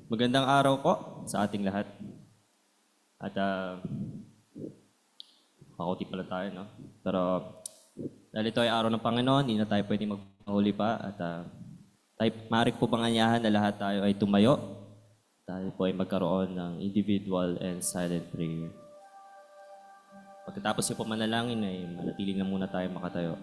Magandang araw po sa ating lahat. At kakunti pala tayo, no? Pero dahil ito ay araw ng Panginoon, hindi na tayo pwede magpahuli pa. At maaari po bang anyahan na lahat tayo ay tumayo. Tayo po ay magkaroon ng individual and silent prayer. Pagkatapos po manalangin ay manatili na muna tayo makatayo.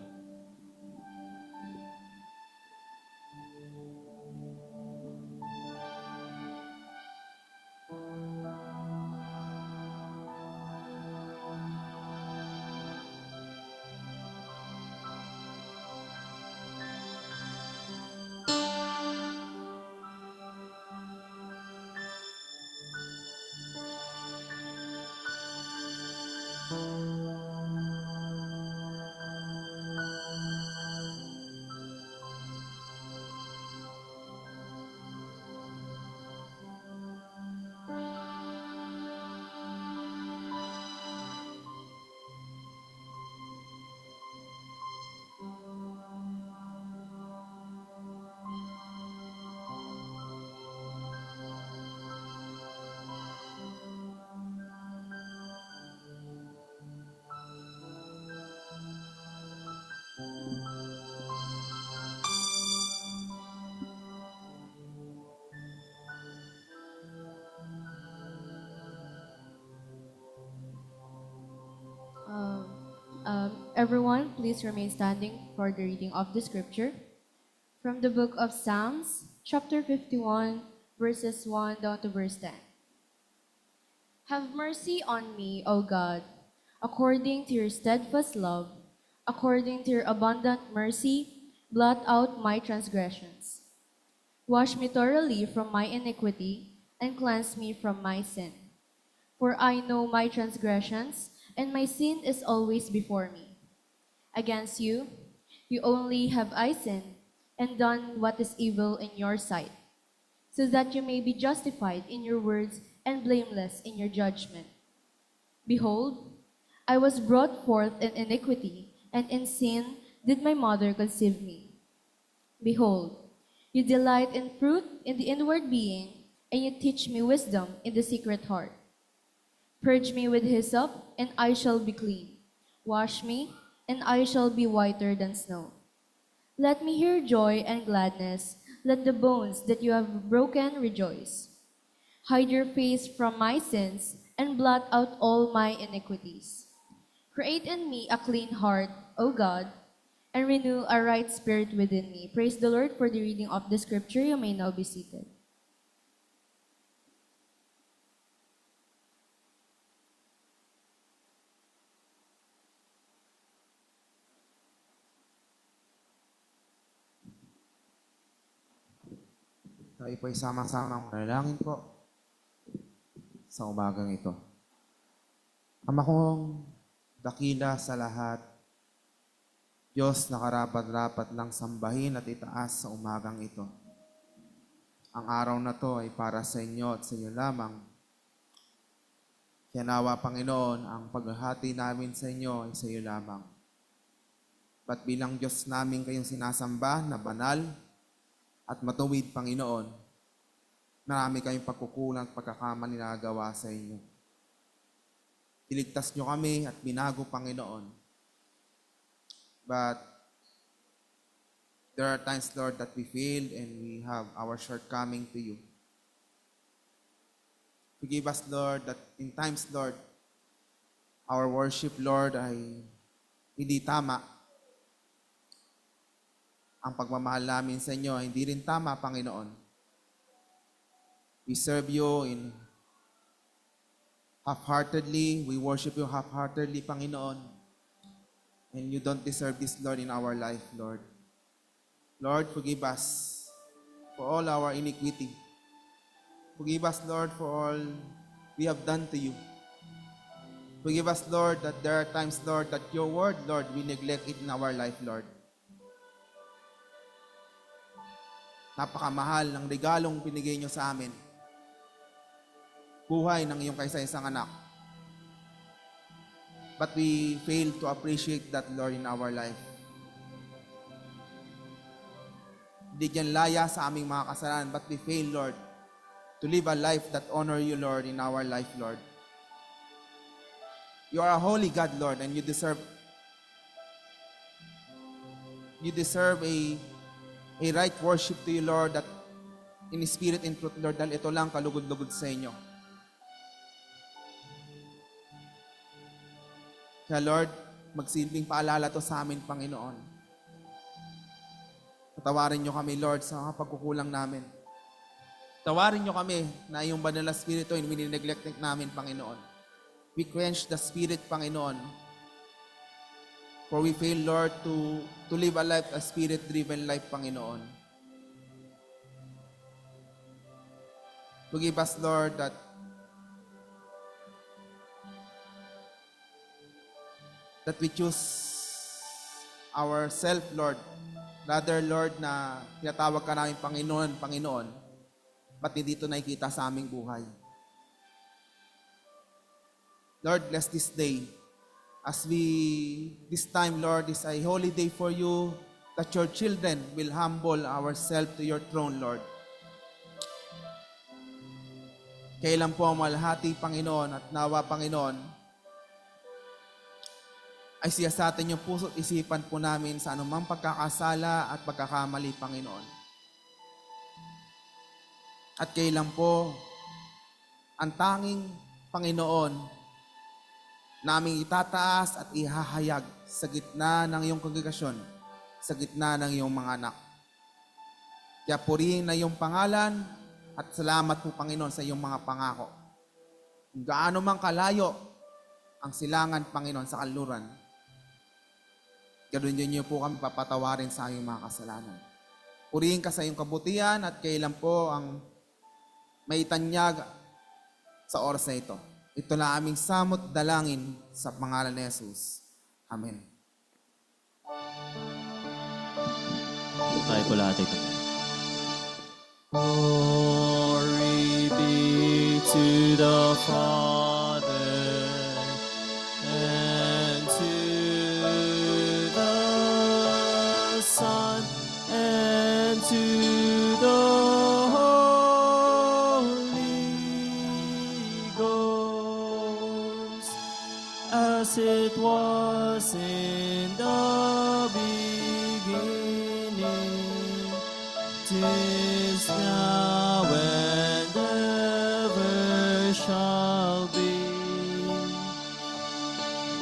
Everyone, please remain standing for the reading of the scripture from the book of Psalms, chapter 51, verses 1 down to verse 10. Have mercy on me, O God, according to your steadfast love, according to your abundant mercy, blot out my transgressions. Wash me thoroughly from my iniquity and cleanse me from my sin. For I know my transgressions, and my sin is always before me. Against you, you only have I sinned and done what is evil in your sight, so that you may be justified in your words and blameless in your judgment. Behold, I was brought forth in iniquity, and in sin did my mother conceive me. Behold, you delight in fruit in the inward being, and you teach me wisdom in the secret heart. Purge me with hyssop, and I shall be clean. Wash me, and I shall be whiter than snow. Let me hear joy and gladness. Let the bones that you have broken rejoice. Hide your face from my sins, and blot out all my iniquities. Create in me a clean heart, O God, and renew a right spirit within me. Praise the Lord for the reading of the scripture. You may now be seated. Tayo po ay sama-samang manalangin po sa umagang ito. Ama kong dakila sa lahat, Diyos na karapat-dapat lang sambahin at itaas sa umagang ito. Ang araw na to ay para sa inyo at sa inyo lamang. Kaya nawa, Panginoon, ang paghahati namin sa inyo ay sa iyo lamang. Ba't bilang Diyos namin kayong sinasamba na banal at matuwid, Panginoon, marami kayong pagkukulang at pagkakamali na nagawa sa inyo. Iligtas nyo kami at binago, Panginoon. But there are times, Lord, that we failed and we have our shortcoming to you. Forgive us, Lord, that in times, Lord, our worship, Lord, ay hindi tama. Ang pagmamahal namin sa inyo ay hindi rin tama, Panginoon. We serve you in half-heartedly. We worship you half-heartedly, Panginoon. And you don't deserve this, Lord, in our life, Lord. Lord, forgive us for all our iniquity. Forgive us, Lord, for all we have done to you. Forgive us, Lord, that there are times, Lord, that your word, Lord, we neglect it in our life, Lord. Napakamahal ng regalong binigay nyo sa amin. Buhay ng iyong kaisa-isang anak. But we fail to appreciate that, Lord, in our life. Hindi dyan laya sa aming mga kasalanan, but we fail, Lord, to live a life that honor you, Lord, in our life, Lord. You are a holy God, Lord, and you deserve a right worship to you, Lord, that in spirit and truth, Lord, dahil ito lang kalugod-lugod sa inyo. Kaya, Lord, magsilbing paalala to sa amin, Panginoon. Patawarin niyo kami, Lord, sa mga pagkukulang namin. Tawarin niyo kami na yung banal na spirito ay minineglect namin, Panginoon. We quench the spirit, Panginoon. For we fail, Lord, to live a life, a spirit-driven life, Panginoon. Forgive us, Lord, that we choose ourselves, Lord. Rather, Lord, na tinatawag ka namin Panginoon, Panginoon, ba't hindi ito nakikita sa aming buhay? Lord, bless this day. This time, Lord, is a holy day for you, that your children will humble ourselves to your throne, Lord. Kailan po ang malhati, Panginoon, at nawa, Panginoon, ay siya sa atin yung puso't isipan po namin sa anumang pagkakasala at pagkakamali, Panginoon. At kailan po ang tanging Panginoon naming itataas at ihahayag sa gitna ng iyong kongregasyon, sa gitna ng iyong mga anak. Kaya purihin na iyong pangalan at salamat po, Panginoon, sa iyong mga pangako. Kung gaano mang kalayo ang silangan, Panginoon, sa kanluran, ganoon niyo po kami papatawarin sa iyong mga kasalanan. Purihin ka sa iyong kabutihan at kailan po ang maitanyag sa oras na ito. Ito na aming samot dalangin sa pangalan ni Jesus. Amen. Tayo po lahat ito. Glory be to the Father and to the Son and to the Holy Ghost, as it was in the beginning, 'tis now and ever shall be,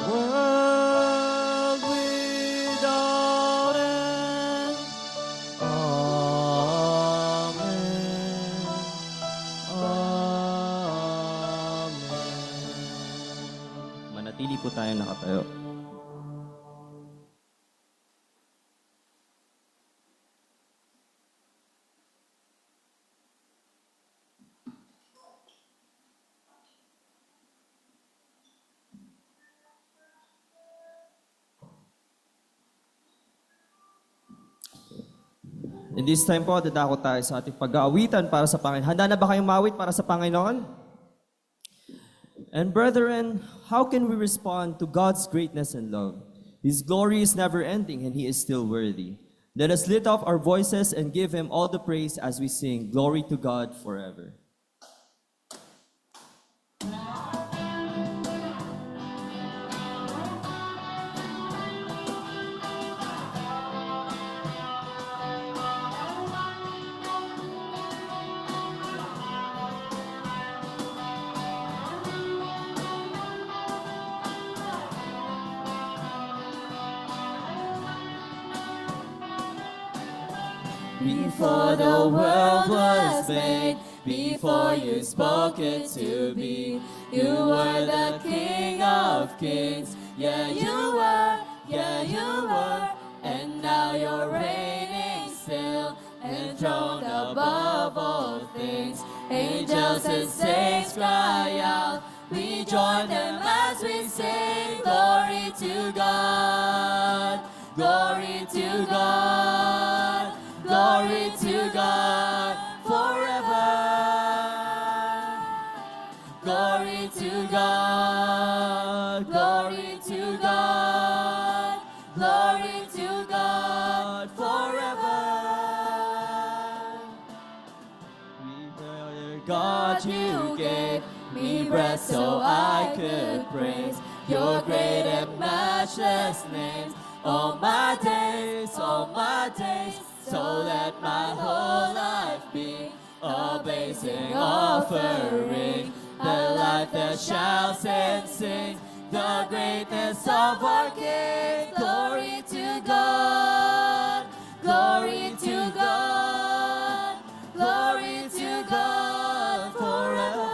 world without end. Amen. Amen. Manatili po tayo nakatayo. In this time po, dadako tayo sa ating pag-aawitan para sa Panginoon. Handa na ba kayong mawit para sa Panginoon? And brethren, how can we respond to God's greatness and love? His glory is never ending and He is still worthy. Let us lift up our voices and give Him all the praise as we sing, Glory to God forever. Before the world was made, before you spoke it to be, you were the King of Kings. Yeah, you were, and now you're reigning still, enthroned above all things. Angels and saints cry out, we join them as we sing, glory to God, glory to God. Glory to God forever. Glory to God. Glory to God. Glory to God forever. We praise God. Lord, you gave me breath so I could praise your great and matchless name. All my days, so let my whole life be a blazing offering, the life that shouts and sings the greatness of our King. Glory to God, glory to God, glory to God forever.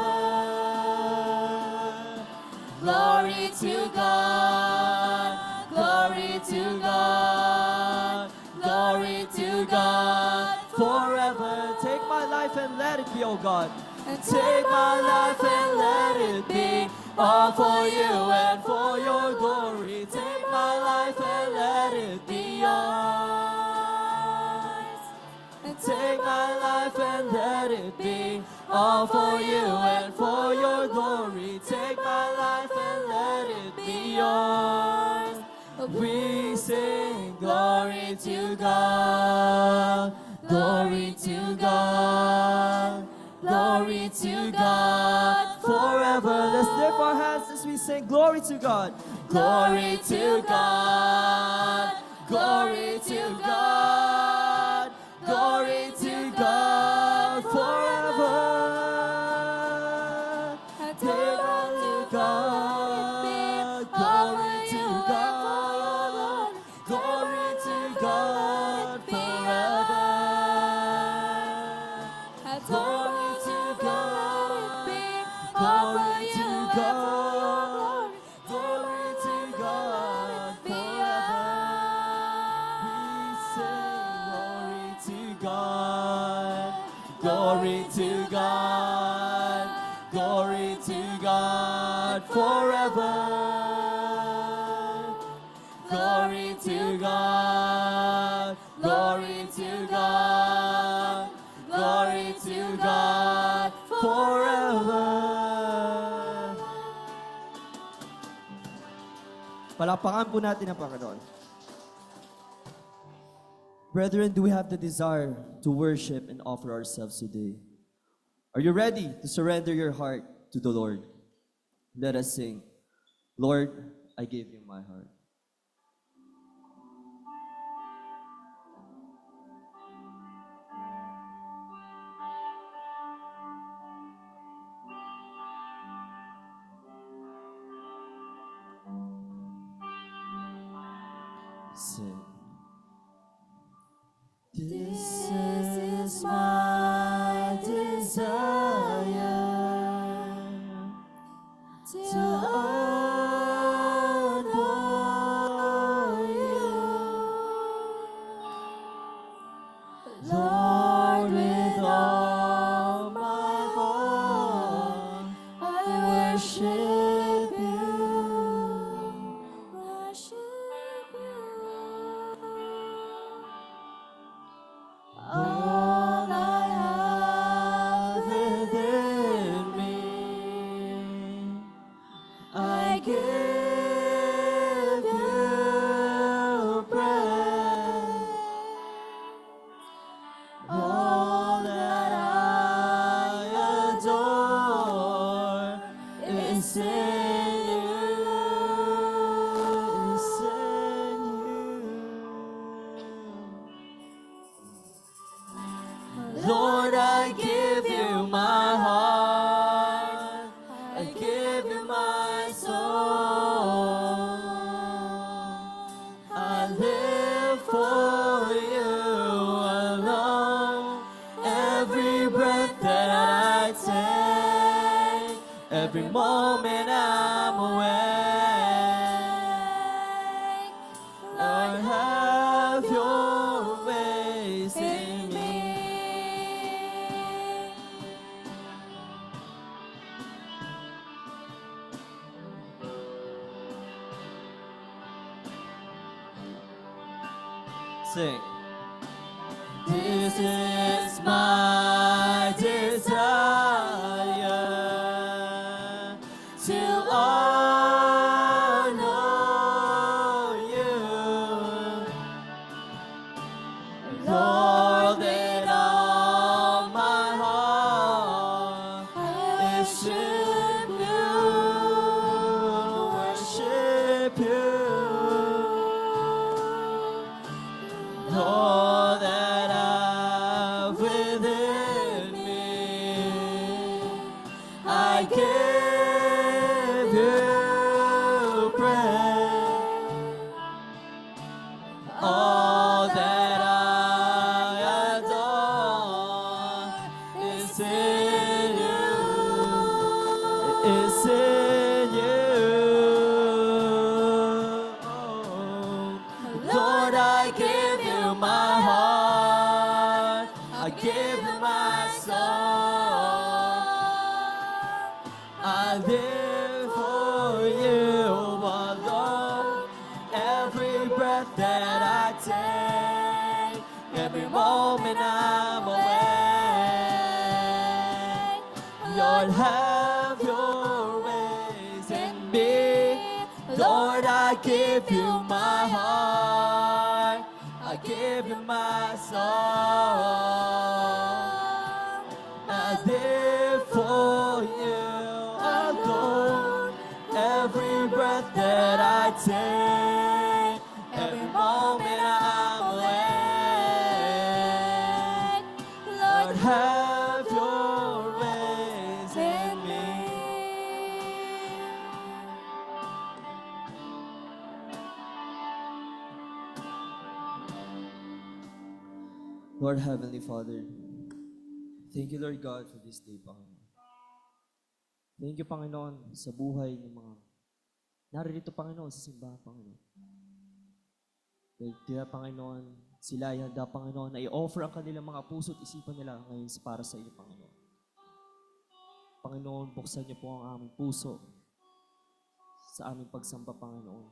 Glory to God, glory to God, glory to God forever. Take my life and let it be, oh God. And take my life and let it be all for you and for your glory. Take my life and let it be yours. And take my life and let it be all for you and for your glory. Take my life and let it be yours. We sing glory to God, glory to God, glory to God forever. Let's lift our hands as we sing glory to God. Glory to God, glory to God, glory to God forever. Glory to God, glory to God, glory to God forever. Glory to God, glory to God, glory to God forever. We say glory to God, glory to God, glory to God forever. Glory to God, glory to God, glory to God forever. Palakpakan po natin ang Panginoon. Brethren, do we have the desire to worship and offer ourselves today? Are you ready to surrender your heart to the Lord? Let us sing, Lord, I give you my heart. Sing. This is my desire to adore you, Lord, with all my heart. I worship you, worship you. All I have within me, I give you praise. All that I adore is in you, is in you. Lord, I give you my heart, I give you my soul. I live for you alone. Every breath that I take, every moment I'm awake, Lord, have your ways in me. Sing. This is my desire to honor you, Lord, with all my heart. I moment I'm awake. Lord, have your ways in me. Lord, I give you my heart. I give you my soul. I live for you alone. Every breath that I take, every moment I'm awake. Lord, have your ways in me. Lord Heavenly Father, thank you, Lord God, for this day, Panginoon. Thank you, Panginoon, sa buhay ng mga naririto, Panginoon, sa simbahan, Panginoon. Dahil tila, Panginoon, sila ay handa, Panginoon, na i-offer ang kanilang mga puso at isipan nila ngayon para sa iyo, Panginoon. Panginoon, buksan niyo po ang aming puso sa aming pagsamba, Panginoon.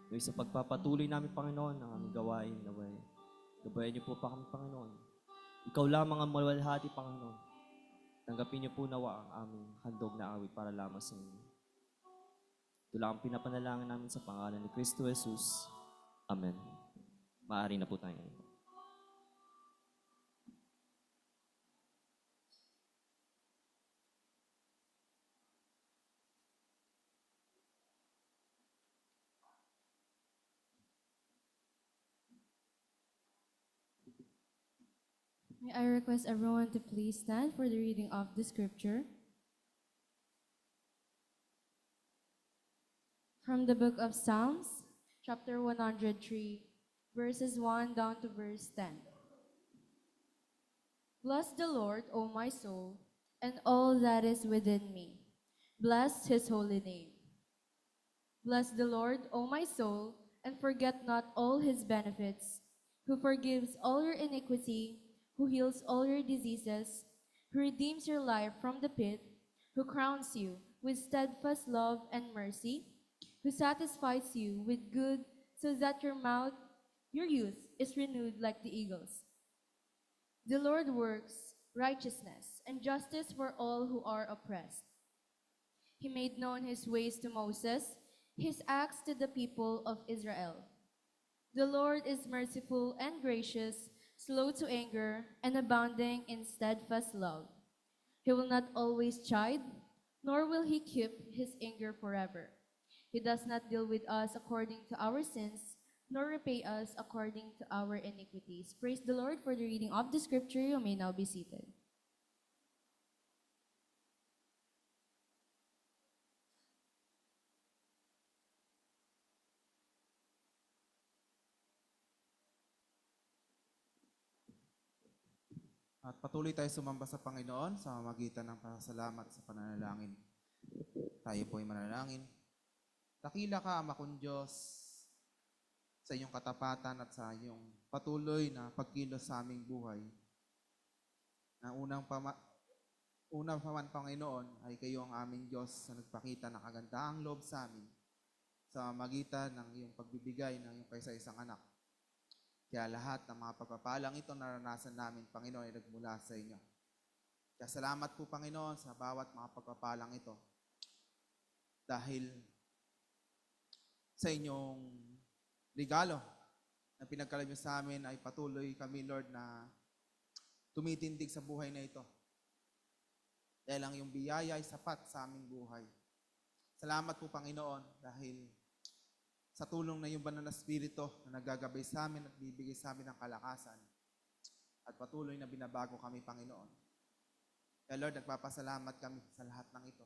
Ngayon sa pagpapatuloy namin, Panginoon, ang aming gawain, naway. Gabayan niyo po pa kami, Panginoon. Ikaw lamang ang maluwalhati, Panginoon. Tanggapin niyo po nawa ang aming handog na awit para lamang sa inyo. Ito lang ang pinapanalangin namin sa pangalan ni Kristo Jesus. Amen. Maaari na po tayo ngayon. May I request everyone to please stand for the reading of the scripture. From the book of Psalms, chapter 103, verses 1 down to verse 10. Bless the Lord, O my soul, and all that is within me. Bless his holy name. Bless the Lord, O my soul, and forget not all his benefits, who forgives all your iniquity, who heals all your diseases, who redeems your life from the pit, who crowns you with steadfast love and mercy, who satisfies you with good so that your youth is renewed like the eagles. The Lord works righteousness and justice for all who are oppressed. He made known his ways to Moses, his acts to the people of Israel. The Lord is merciful and gracious, slow to anger, and abounding in steadfast love. He will not always chide, nor will he keep his anger forever. He does not deal with us according to our sins, nor repay us according to our iniquities. Praise the Lord for the reading of the scripture. You may now be seated. At patuloy tayo sumamba sa Panginoon sa magitan ng pasasalamat sa pananalangin. Tayo po ay manalangin. Dakila ka, Ama kong Diyos, sa iyong katapatan at sa iyong patuloy na pagkilos sa aming buhay. Na unang pa man, Panginoon, ay kayo ang aming Diyos na nagpakita ng kagandaang loob sa amin sa magitan ng iyong pagbibigay ng iyong kaisa-isang anak. Kaya lahat ng mga pagpapalang ito naranasan namin, Panginoon, ay nagmula sa inyo. Kaya salamat po, Panginoon, sa bawat mga pagpapalang ito. Dahil sa inyong regalo na pinagkaloob niyo sa amin ay patuloy kami, Lord, na tumitindig sa buhay na ito. Dahil ang iyong biyaya ay sapat sa aming buhay. Salamat po, Panginoon, dahil sa tulong na yung banal na Espiritu na nagagabay sa amin at bibigay sa amin ng kalakasan at patuloy na binabago kami, Panginoon. Kaya Lord, nagpapasalamat kami sa lahat ng ito.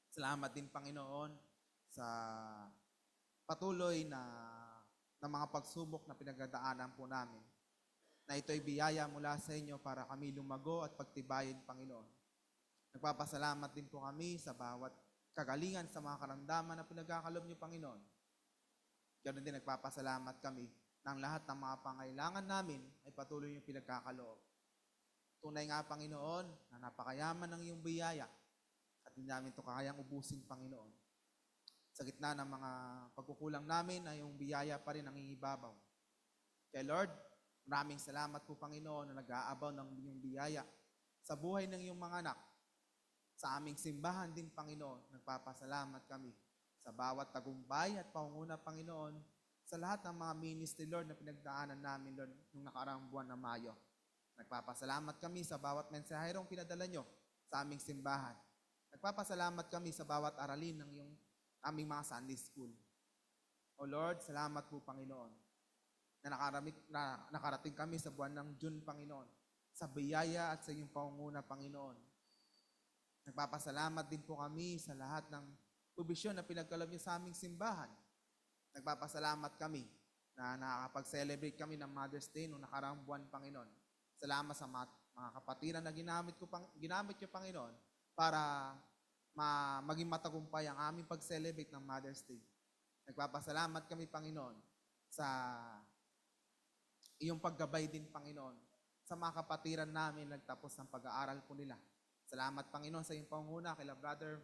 Salamat din, Panginoon, sa patuloy na mga pagsubok na pinagdadaanan po namin, na ito'y biyaya mula sa inyo para kami lumago at pagtibayin, Panginoon. Nagpapasalamat din po kami sa bawat kagalingan sa mga karamdaman na pinagkakalob niyo, Panginoon. Ganoon din nagpapasalamat kami ng lahat ng mga pangailangan namin ay patuloy yung pinagkakaloob. Tunay nga, Panginoon, na napakayaman ng iyong biyaya at hindi namin ito kakayang ubusin, Panginoon. Sa gitna ng mga pagkukulang namin ay yung biyaya pa rin ang ibabaw. Kaya Lord, Maraming salamat po, Panginoon, na nag-aabaw ng inyong biyaya sa buhay ng iyong mga anak. Sa aming simbahan din, Panginoon, nagpapasalamat kami sa bawat tagumpay at pangunguna, Panginoon, sa lahat ng mga ministry, Lord, na pinagdaanan namin, Lord, nung nakaraang buwan na Mayo. Nagpapasalamat kami sa bawat mensaherong pinadala nyo sa aming simbahan. Nagpapasalamat kami sa bawat aralin ng iyong aming mga Sunday School. O Lord, salamat po, Panginoon, na nakarating kami sa buwan ng June, Panginoon, sa biyaya at sa iyong pangunguna, Panginoon. Nagpapasalamat din po kami sa lahat ng pobisyon na pinagkaloob niyo sa aming simbahan. Nagpapasalamat kami na nakakapag-celebrate kami ng Mother's Day noong nakaraang buwan, Panginoon. Salamat sa mga kapatiran na ginamit niyo, Panginoon, para maging matagumpay ang aming pag-celebrate ng Mother's Day. Nagpapasalamat kami, Panginoon, sa iyong paggabay din, Panginoon, sa mga kapatiran namin nagtapos ng pag-aaral po nila. Salamat, Panginoon, sa iyong pangunguna kila Brother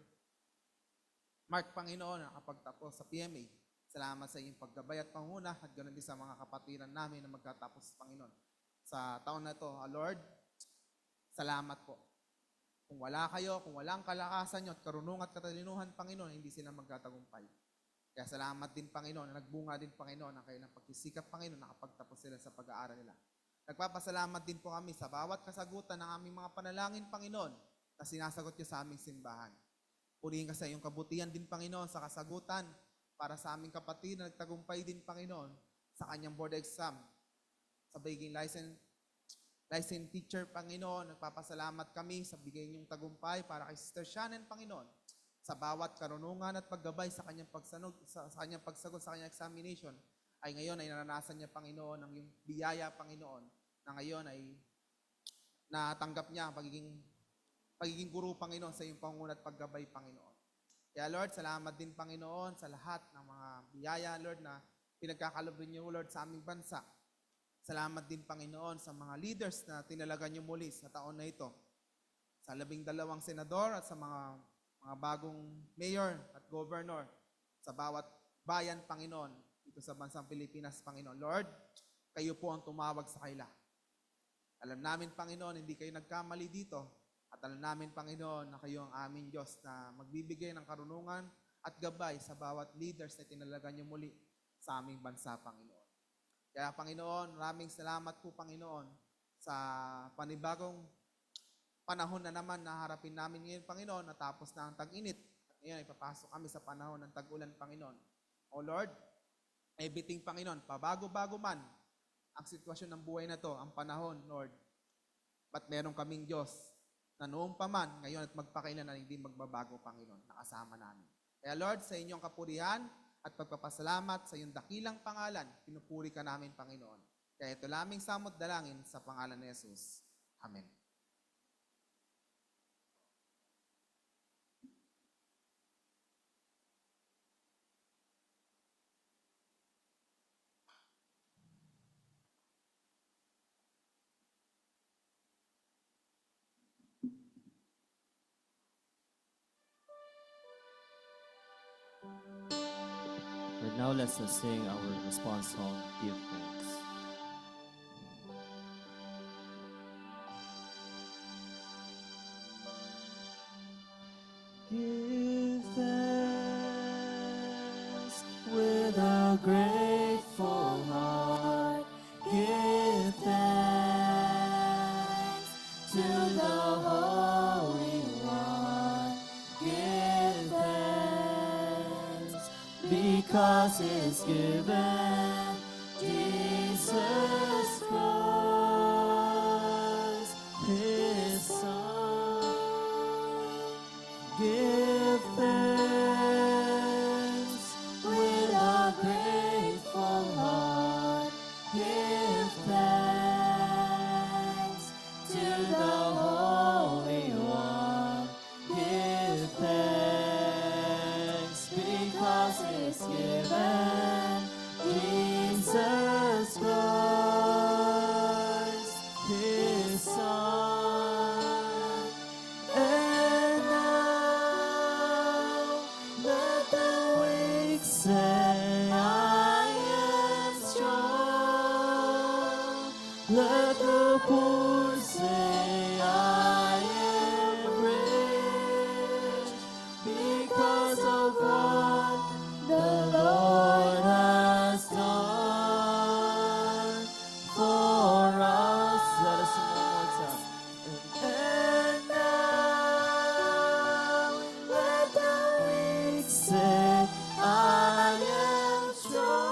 Mark, Panginoon, nakapagtapos sa PMA. Salamat sa iyong paggabay at pangunguna at ganoon din sa mga kapatiran namin na magkatapos, Panginoon. Sa taon na ito, Lord, salamat po. Kung wala kayo, kung walang kalakasan nyo at karunungan at katalinuhan, Panginoon, hindi sila magtatagumpay. Kaya salamat din, Panginoon, na nagbunga din, Panginoon, ang kailang pagsisikap, Panginoon, nakapagtapos sila sa pag-aaral nila. Nagpapasalamat din po kami sa bawat kasagutan ng aming mga panalangin, Panginoon, na sinasagot niyo sa aming simbahan. Purihin ka sa iyong kabutihan din, Panginoon, sa kasagutan para sa aming kapatid na nagtagumpay din, Panginoon, sa kanyang board exam, sa baging license teacher, Panginoon. Nagpapasalamat kami sa bigay niyong tagumpay para kay Sister Shannon, Panginoon, sa bawat karunungan at paggabay sa kanyang pagsagot sa kanyang examination, ay ngayon ay naranasan niya, Panginoon, ang iyong biyaya, Panginoon, na ngayon ay natanggap niya ang pagiging guru, Panginoon, sa iyong pangunguna at paggabay, Panginoon. Kaya, Lord, salamat din, Panginoon, sa lahat ng mga biyaya, Lord, na pinagkakaloob niyo, Lord, sa aming bansa. Salamat din, Panginoon, sa mga leaders na tinalaga niyo muli sa taon na ito. Sa 12 senador at sa mga bagong mayor at governor sa bawat bayan, Panginoon, dito sa bansang Pilipinas, Panginoon. Lord, kayo po ang tumawag sa kaila. Alam namin, Panginoon, hindi kayo nagkamali dito. At alam namin, Panginoon, na kayo ang aming Diyos na magbibigay ng karunungan at gabay sa bawat leaders na tinalaga niyo muli sa aming bansa, Panginoon. Kaya, Panginoon, maraming salamat po, Panginoon, sa panibagong panahon na naman na harapin namin ngayon, Panginoon, natapos na ang tag-init. At ngayon, ipapasok kami sa panahon ng tag-ulan, Panginoon. O Lord, everything, Panginoon, pabago-bago man ang sitwasyon ng buhay na to, ang panahon, Lord, ba't meron kaming Diyos na noong pa man, ngayon at magpakailan na hindi magbabago, Panginoon, nakasama namin. Kaya Lord, sa inyong kapurihan at pagpapasalamat sa iyong dakilang pangalan, pinupuri ka namin, Panginoon. Kaya ito laming samot dalangin sa pangalan ni Jesus. Amen. And now let's sing our response song, Give Thanks. Give thanks with a grateful heart. Give thanks to the Holy One. Give thanks because it's given Jesus Christ, His Son. Give thanks with a grateful heart. Give thanks to the Holy One. Give thanks because it's given Jesus Christ, His Son. And now let the weak say, I am strong. Let the poor say I am rich because of what the Lord has done for us. Let us sing one more time. And now let the weak say I am strong.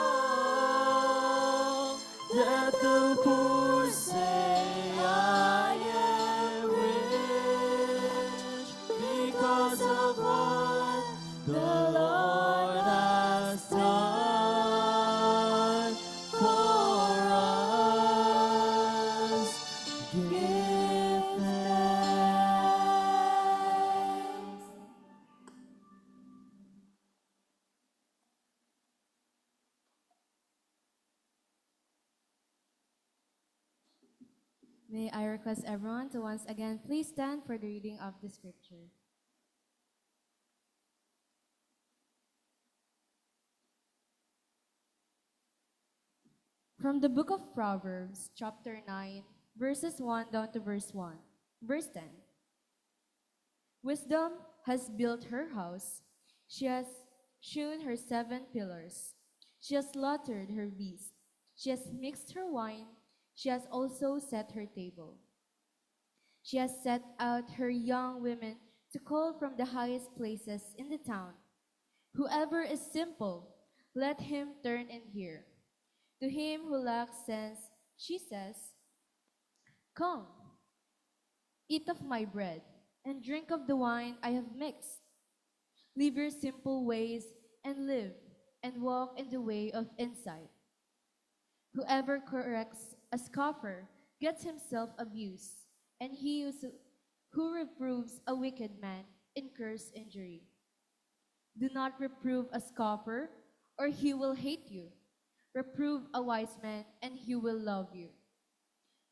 Let the poor say I am rich because of what the Lord has done for us. Give thanks. May I request everyone to once again please stand for the reading of the scripture. From the book of Proverbs, chapter 9, verses 1 down to verse 1. Verse 10. Wisdom has built her house. She has hewn her 7 pillars. She has slaughtered her beast. She has mixed her wine. She has also set her table. She has set out her young women to call from the highest places in the town. Whoever is simple, let him turn and hear. To him who lacks sense, she says, Come, eat of my bread, and drink of the wine I have mixed. Leave your simple ways and live, and walk in the way of insight. Whoever corrects a scoffer gets himself abused, and who reproves a wicked man incurs injury. Do not reprove a scoffer, or he will hate you. Reprove a wise man, and he will love you.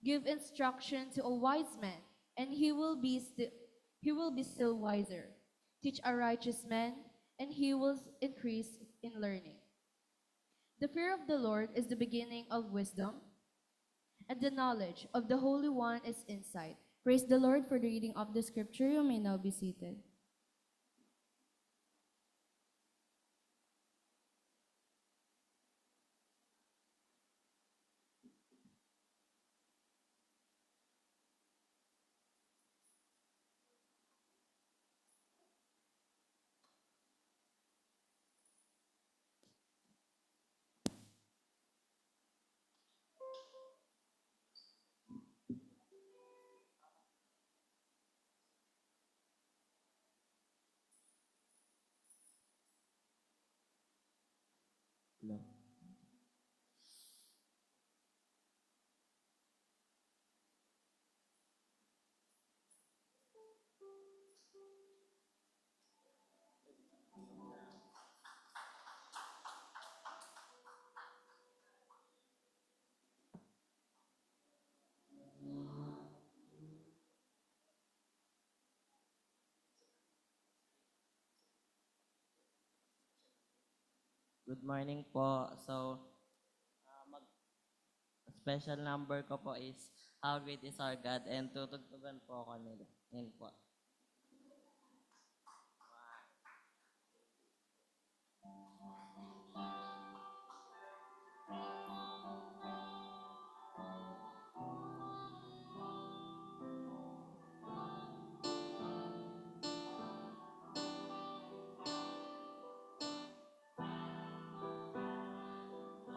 Give instruction to a wise man, and he will be still wiser. Teach a righteous man, and he will increase in learning. The fear of the Lord is the beginning of wisdom, and the knowledge of the Holy One is insight. Praise the Lord for the reading of the scripture. You may now be seated. Good morning po. So, special number ko po is How Great is Our God and tutugtugan po ako nila. Yun po.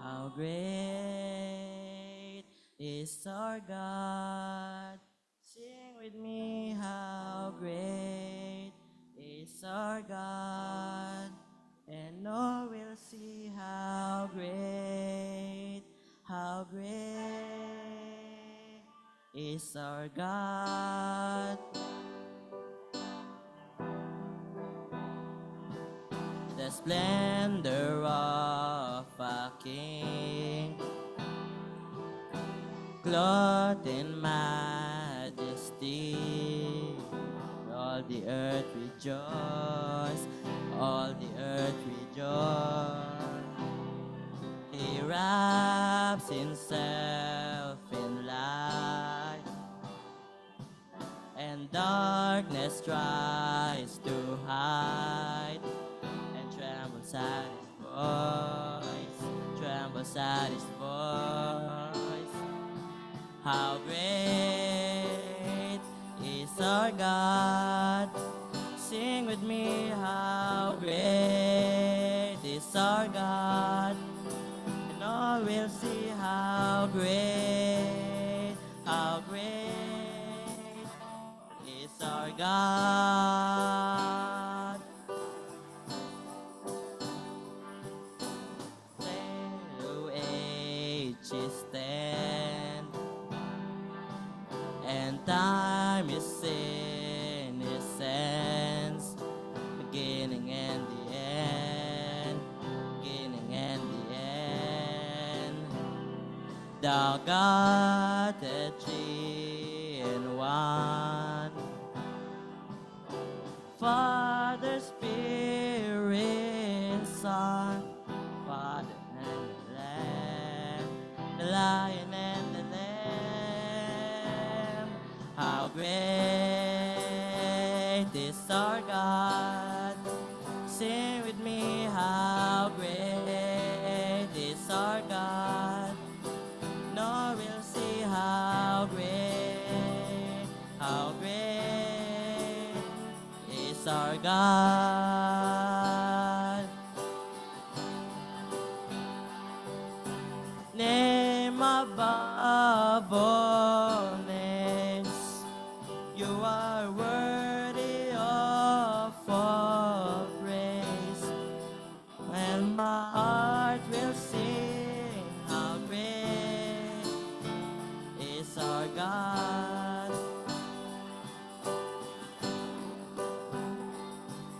How great is our God. Sing with me, how great is our God. And all will see how great is our God. The splendor of a king, clothed in majesty. All the earth rejoice, all the earth rejoice. He wraps himself in light. darkness tries to hide, and trembles at his voice, trembles at his voice. How great is our God. Sing with me, how great is our God. And all will see how great is our God. Through ages stand, and time is in his hands, beginning and the end, beginning and the end. Thou God, the three in one, Father, Spirit, Son, Father and the Lamb, the Lion and the Lamb. How great is our God. Sing with me, how great is our God. No, we'll see how great is our God. Name above all names, you are worthy of all praise. And my heart will sing how great is our God.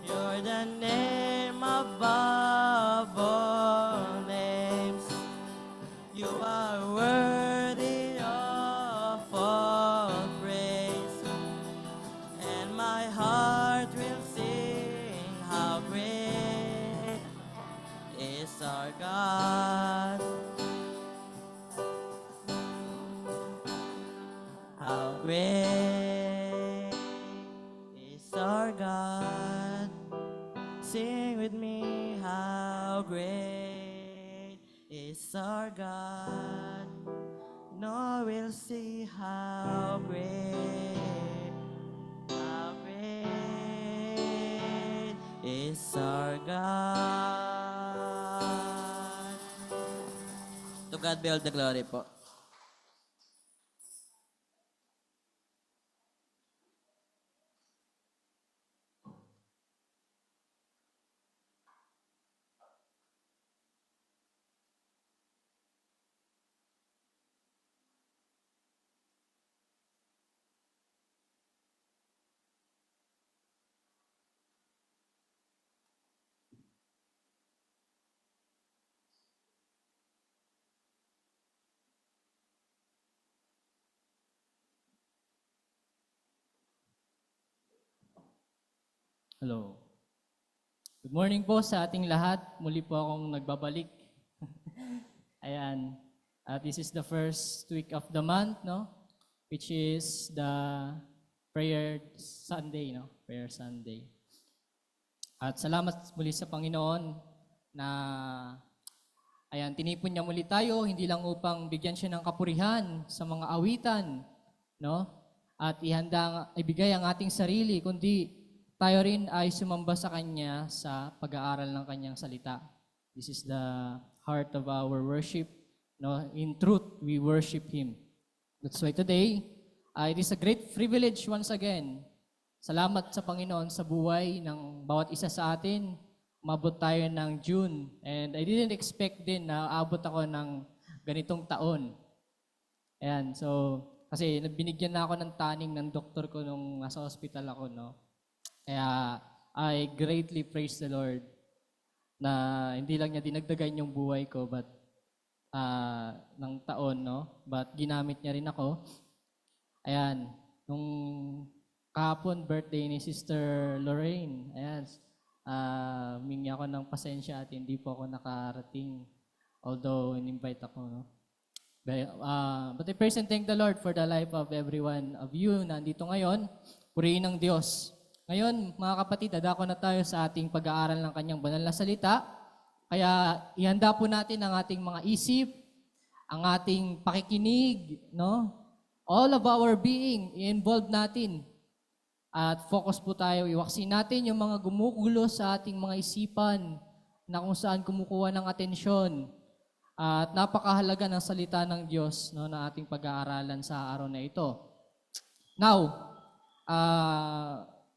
You're the name above all names. You are worthy of all praise. And my heart will sing how great is our God. How great is our God. Sing with me, how great is our God. No, we'll see how great is our God. To God be all the glory po. Hello. Good morning po sa ating lahat. Muli po akong nagbabalik. Ayan. This is the first week of the month, no? Which is the prayer Sunday, no? Prayer Sunday. At salamat muli sa Panginoon na ayan, tinipon niya muli tayo, hindi lang upang bigyan siya ng kapurihan sa mga awitan, no? At ibigay ang ating sarili, kundi tayo rin ay sumamba sa Kanya sa pag-aaral ng Kanyang salita. This is the heart of our worship. No? In truth, we worship Him. That's why today, it is a great privilege once again. Salamat sa Panginoon sa buhay ng bawat isa sa atin. Umabot tayo ng June. And I didn't expect din na aabot ako ng ganitong taon. Ayan, so, kasi binigyan na ako ng taning ng doktor ko nung nasa hospital ako, no? Kaya I greatly praise the Lord na hindi lang niya dinagdagan yung buhay ko but ng taon, no? But ginamit niya rin ako. Ayan, nung kahapon birthday ni Sister Lorraine, ayan, humingi ako ng pasensya at hindi po ako nakarating although in-invite ako, no? But I praise and thank the Lord for the life of everyone of you na nandito ngayon. purihin ng Diyos. Ngayon, mga kapatid, dadako na tayo sa ating pag-aaral ng kanyang banal na salita. Kaya ihanda po natin ang ating mga isip, ang ating pakikinig, no? All of our being, i-involve natin. At focus po tayo, iwaksin natin yung mga gumugulo sa ating mga isipan na kung saan kumukuha ng atensyon. At napakahalaga ng salita ng Diyos, no, na ating pag-aaralan sa araw na ito. Now,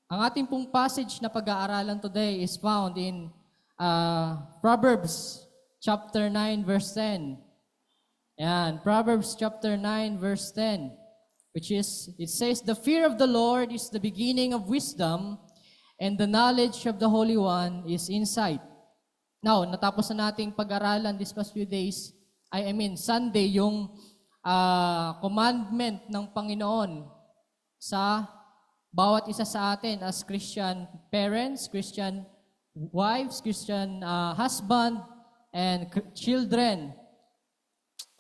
ang ating pong passage na pag-aaralan today is found in Proverbs chapter 9 verse 10. Ayan, Proverbs chapter 9 verse 10, which is, it says, "The fear of the Lord is the beginning of wisdom, and the knowledge of the Holy One is insight." Now, natapos na nating pag-aralan this past few days, Sunday, yung commandment ng Panginoon sa bawat isa sa atin as Christian parents, Christian wives, Christian husband, and children.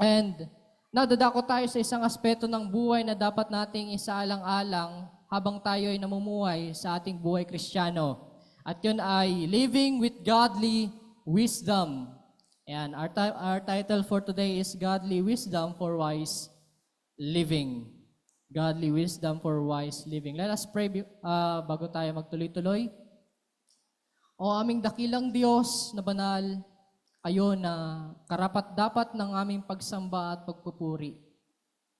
And now, dadako tayo sa isang aspeto ng buhay na dapat nating isaalang-alang habang tayo ay namumuhay sa ating buhay Kristiyano. At yun ay living with godly wisdom. And our title for today is Godly Wisdom for Wise Living. Godly Wisdom for Wise Living. Let us pray bago tayo magtuloy-tuloy. O aming dakilang Diyos na banal, kayo na karapat-dapat ng aming pagsamba at pagpupuri.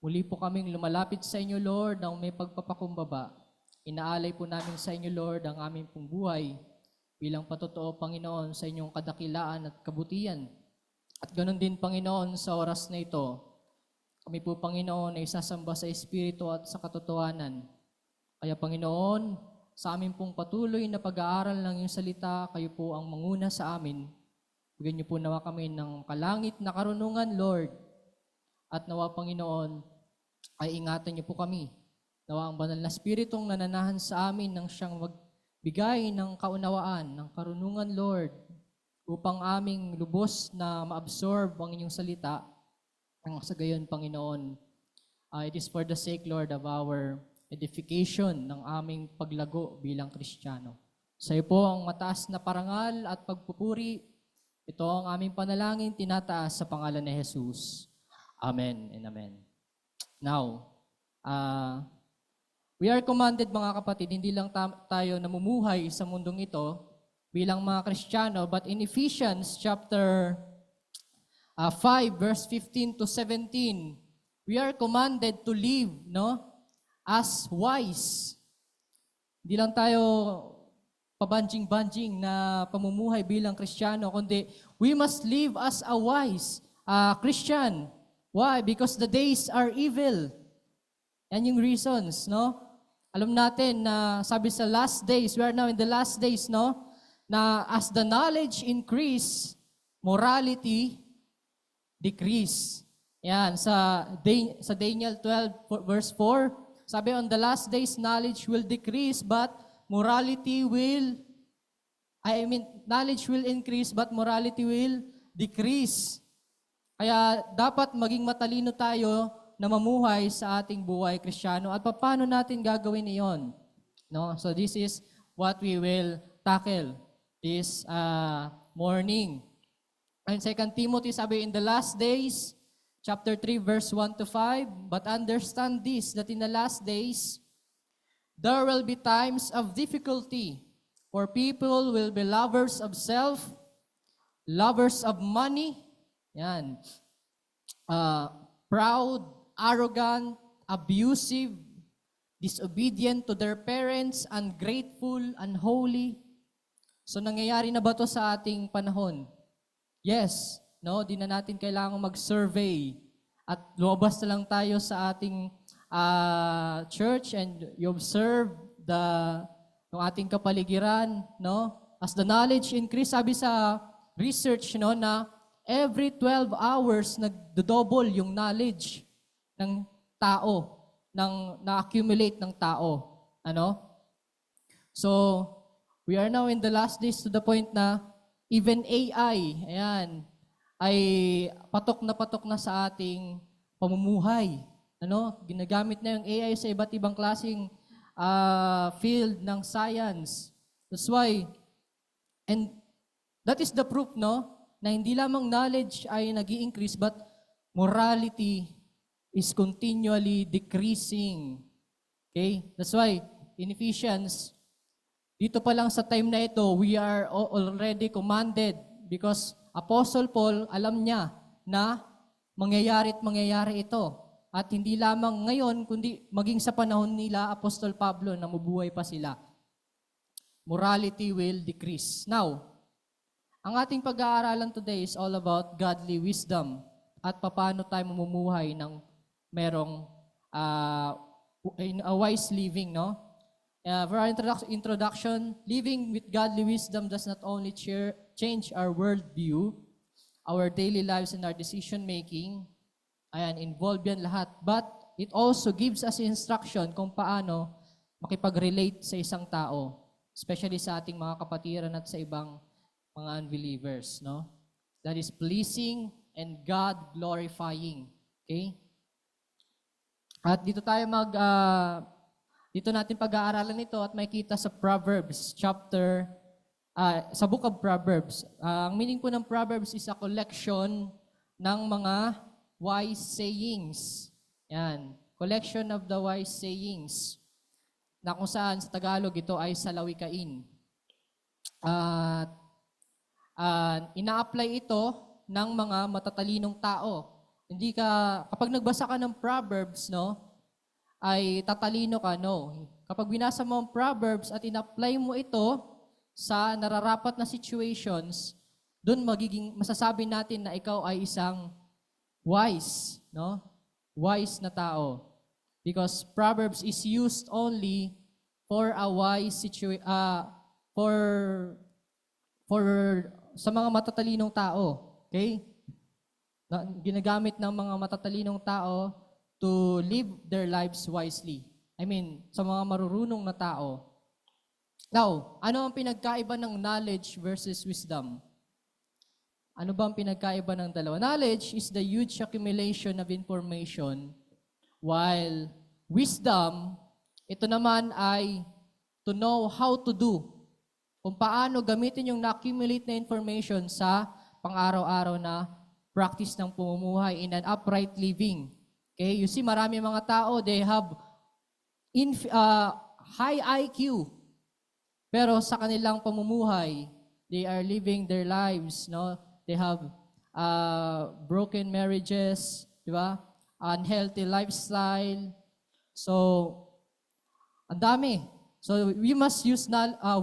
Muli po kaming lumalapit sa inyo, Lord, ng may pagpapakumbaba. Inaalay po namin sa inyo, Lord, ang aming pong buhay bilang patotoo, Panginoon, sa inyong kadakilaan at kabutihan. At ganoon din, Panginoon, sa oras na ito, kami po, Panginoon, ay sasamba sa Espiritu at sa katotohanan. Kaya, Panginoon, sa aming pong patuloy na pag-aaral ng iyong salita, kayo po ang manguna sa amin. Bigyan niyo po nawa kami ng kalangit na karunungan, Lord. At nawa, Panginoon, ay ingatan niyo po kami. Nawa ang banal na Spiritong nananahan sa amin nang siyang magbigay ng kaunawaan, ng karunungan, Lord, upang aming lubos na ma-absorb ang inyong salita. Ang sa gayon, Panginoon, it is for the sake, Lord, of our edification ng aming paglago bilang Kristiyano. Sa iyo po ang mataas na parangal at pagpupuri. Ito ang aming panalangin, tinataas sa pangalan ni Jesus. Amen and amen. Now, we are commanded, mga kapatid, hindi lang tayo namumuhay sa mundong ito bilang mga Kristiyano, but in Ephesians chapter 5, verse 15 to 17, we are commanded to live, no, as wise. Hindi lang tayo pabanjing-banjing na pamumuhay bilang Kristiyano, kundi we must live as a wise Christian. Why? Because the days are evil. Yan yung reasons, no? Alam natin na sabi sa last days, we are now in the last days, no? Na as the knowledge increase, morality decrease. Yan, sa Daniel 12 verse 4, sabi, on the last days, knowledge will decrease, but morality will, knowledge will increase, but morality will decrease. Kaya dapat maging matalino tayo na mamuhay sa ating buhay Kristiyano. At paano natin gagawin iyon? No? So this is what we will tackle this morning. And 2 Timothy sabi, in the last days, chapter 3, verse 1 to 5, but understand this, that in the last days, there will be times of difficulty, for people will be lovers of self, lovers of money, yan, proud, arrogant, abusive, disobedient to their parents, ungrateful, unholy. So nangyayari na ba to sa ating panahon? Yes. No, di na natin kailangang mag-survey at lumabas na lang tayo sa ating church and you observe yung ating kapaligiran, no? As the knowledge increase, sabi sa research, no, na every 12 hours nagdo-double yung knowledge ng tao, na-accumulate ng tao, ano? So, we are now in the last days to the point na even AI, ayan, ay patok na sa ating pamumuhay. Ano? Ginagamit na yung AI sa iba't ibang klaseng field ng science. That's why, and that is the proof, no? Na hindi lamang knowledge ay nag-i-increase, but morality is continually decreasing. Okay? That's why, in Ephesians, dito pa lang sa time na ito, we are already commanded because Apostle Paul, alam niya na mangyayari ito. At hindi lamang ngayon, kundi maging sa panahon nila, Apostol Pablo, na mabuhay pa sila. Morality will decrease. Now, ang ating pag-aaralan today is all about godly wisdom at paano tayo mamumuhay ng merong in a wise living, no? For our introduction, living with godly wisdom does not only change our worldview, our daily lives and our decision-making, ayan, involved yan lahat. But it also gives us instruction kung paano makipag-relate sa isang tao, especially sa ating mga kapatiran at sa ibang mga unbelievers, no? That is pleasing and God-glorifying. Okay? At dito tayo dito natin pag-aaralan ito at makikita sa Proverbs chapter sa book of Proverbs. Ang meaning po ng Proverbs is a collection ng mga wise sayings. Yan. Collection of the wise sayings. Na kung saan sa Tagalog ito ay salawikain. Ina-apply ito ng mga matatalinong tao. Hindi kapag nagbasa ka ng Proverbs, no, ay tatalino ka, no. Kapag binasa mo ang Proverbs at in-apply mo ito sa nararapat na situations, doon masasabi natin na ikaw ay isang wise, no? Wise na tao. Because Proverbs is used only for a wise for sa mga matatalinong tao. Okay? Ginagamit ng mga matatalinong tao to live their lives wisely. I mean, sa mga marurunong na tao. Now, ano ang pinagkaiba ng knowledge versus wisdom? Ano ba ang pinagkaiba ng dalawa? Knowledge is the huge accumulation of information, while wisdom, ito naman ay to know how to do. Kung paano gamitin yung na-accumulate na information sa pang-araw-araw na practice ng pamumuhay in an upright living. Okay? You see, marami mga tao, they have high IQ. Pero sa kanilang pamumuhay, they are living their lives, no? They have broken marriages, di ba? Unhealthy lifestyle. So, ang dami. So, we must use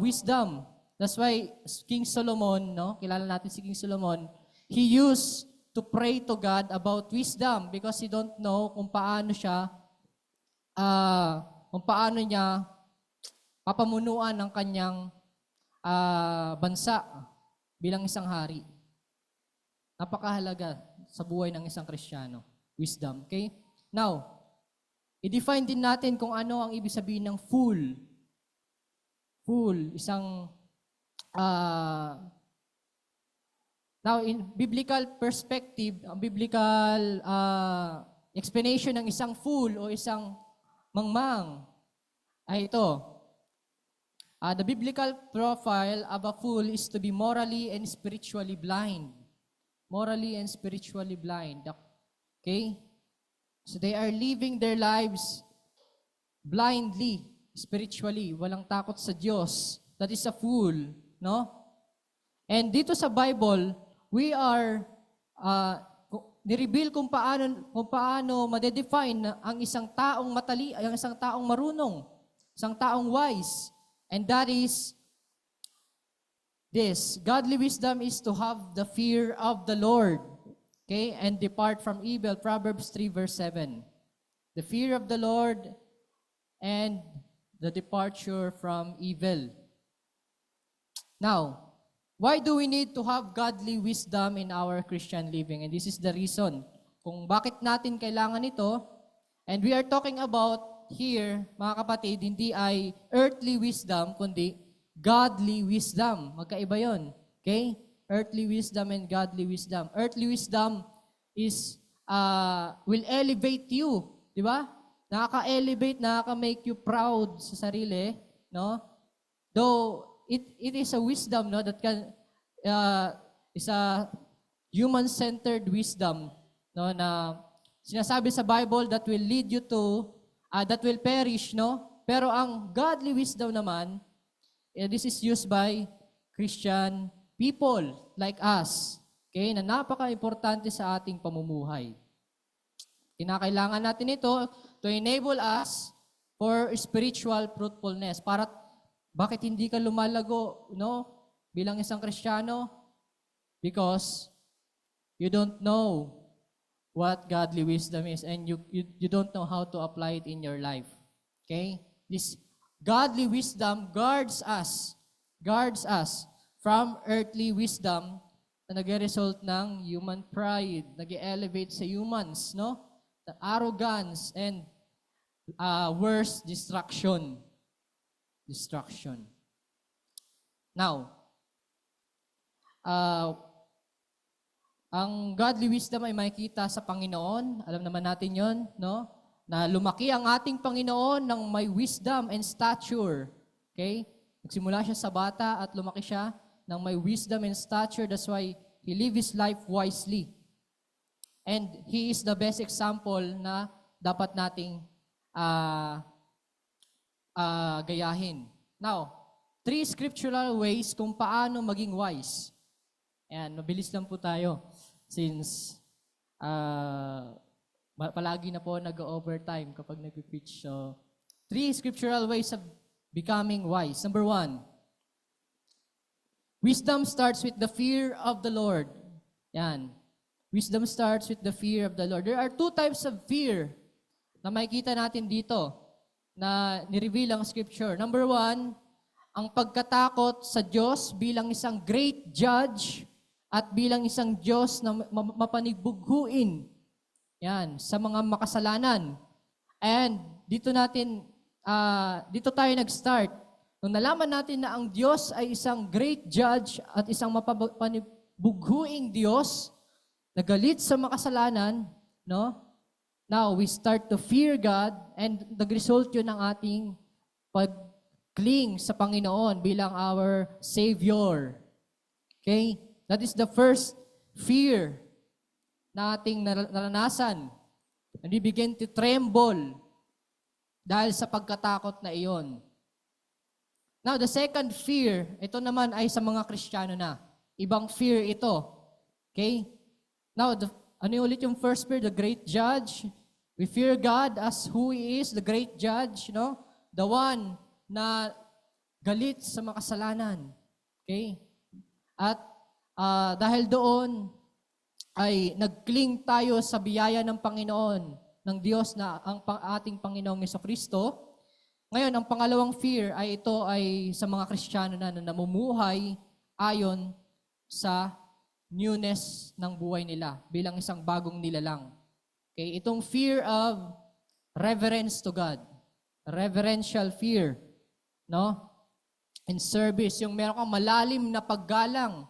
wisdom. That's why King Solomon, no? Kilala natin si King Solomon, he used to pray to God about wisdom because he don't know kung paano niya papamunuan ng kanyang bansa bilang isang hari. Napakahalaga sa buhay ng isang Kristiyano. Wisdom, okay? Now, i-define din natin kung ano ang ibig sabihin ng fool. Fool, isang now, in biblical perspective, ang biblical explanation ng isang fool o isang mangmang ay ito. The biblical profile of a fool is to be morally and spiritually blind. Morally and spiritually blind. Okay? So they are living their lives blindly, spiritually. Walang takot sa Diyos. That is a fool. No? And dito sa Bible, we are ni-reveal kung paano ma-define ang isang taong ang isang taong marunong, isang taong wise. And that is this. Godly wisdom is to have the fear of the Lord. Okay? And depart from evil. Proverbs 3 verse 7. The fear of the Lord and the departure from evil. Now, why do we need to have godly wisdom in our Christian living? And this is the reason kung bakit natin kailangan ito. And we are talking about here, mga kapatid, hindi ay earthly wisdom, kundi godly wisdom. Magkaiba yon. Okay? Earthly wisdom and godly wisdom. Earthly wisdom is will elevate you. Di ba? nakaka-elevate, nakaka-make you proud sa sarili, no? Though it is a wisdom, no, that can is a human-centered wisdom, no, na sinasabi sa Bible that will lead you to that will perish, no? Pero ang godly wisdom naman, this is used by Christian people like us, okay, na napaka-importante sa ating pamumuhay. Kinakailangan natin ito to enable us for spiritual fruitfulness. Bakit hindi ka lumalago, no, bilang isang Kristiyano? Because you don't know what godly wisdom is and you don't know how to apply it in your life. Okay? This godly wisdom guards us from earthly wisdom na nag-result ng human pride, nag-elevate sa humans, no? The arrogance and worse, destruction. Now, ang godly wisdom ay makikita sa Panginoon. Alam naman natin yon, no? Na lumaki ang ating Panginoon ng may wisdom and stature. Okay? Nagsimula siya sa bata at lumaki siya ng may wisdom and stature. That's why He lived His life wisely. And He is the best example na dapat nating gayahin. Now, 3 scriptural ways kung paano maging wise. Ayan, mabilis lang po tayo since palagi na po nag-overtime kapag nag-preach. So, 3 scriptural ways of becoming wise. Number 1, wisdom starts with the fear of the Lord. Yan. Wisdom starts with the fear of the Lord. There are 2 types of fear na makikita natin dito na nireveal ang scripture. Number 1, ang pagkatakot sa Diyos bilang isang great judge at bilang isang Diyos na mapanibughuin yan, sa mga makasalanan. And dito tayo nag-start. Nung nalaman natin na ang Diyos ay isang great judge at isang mapanibughuing Diyos na galit sa makasalanan, no? Now, we start to fear God and nag-result yun ng ating pag-cling sa Panginoon bilang our Savior. Okay? That is the first fear na ating naranasan. And we begin to tremble dahil sa pagkatakot na iyon. Now, the second fear, ito naman ay sa mga Kristiyano na. Ibang fear ito. Okay? Now, ano yung ulit yung first fear? The great judge. We fear God as who He is, the great judge, no? The one na galit sa makasalanan. Okay? At dahil doon, ay nag-cling tayo sa biyaya ng Panginoon, ng Diyos na ang ating Panginoong Jesucristo. Ngayon, ang pangalawang fear ay ito ay sa mga Kristiyano na namumuhay ayon sa newness ng buhay nila bilang isang bagong nilalang. Okay, itong fear of reverence to God. Reverential fear, no? In service, yung meron kang malalim na paggalang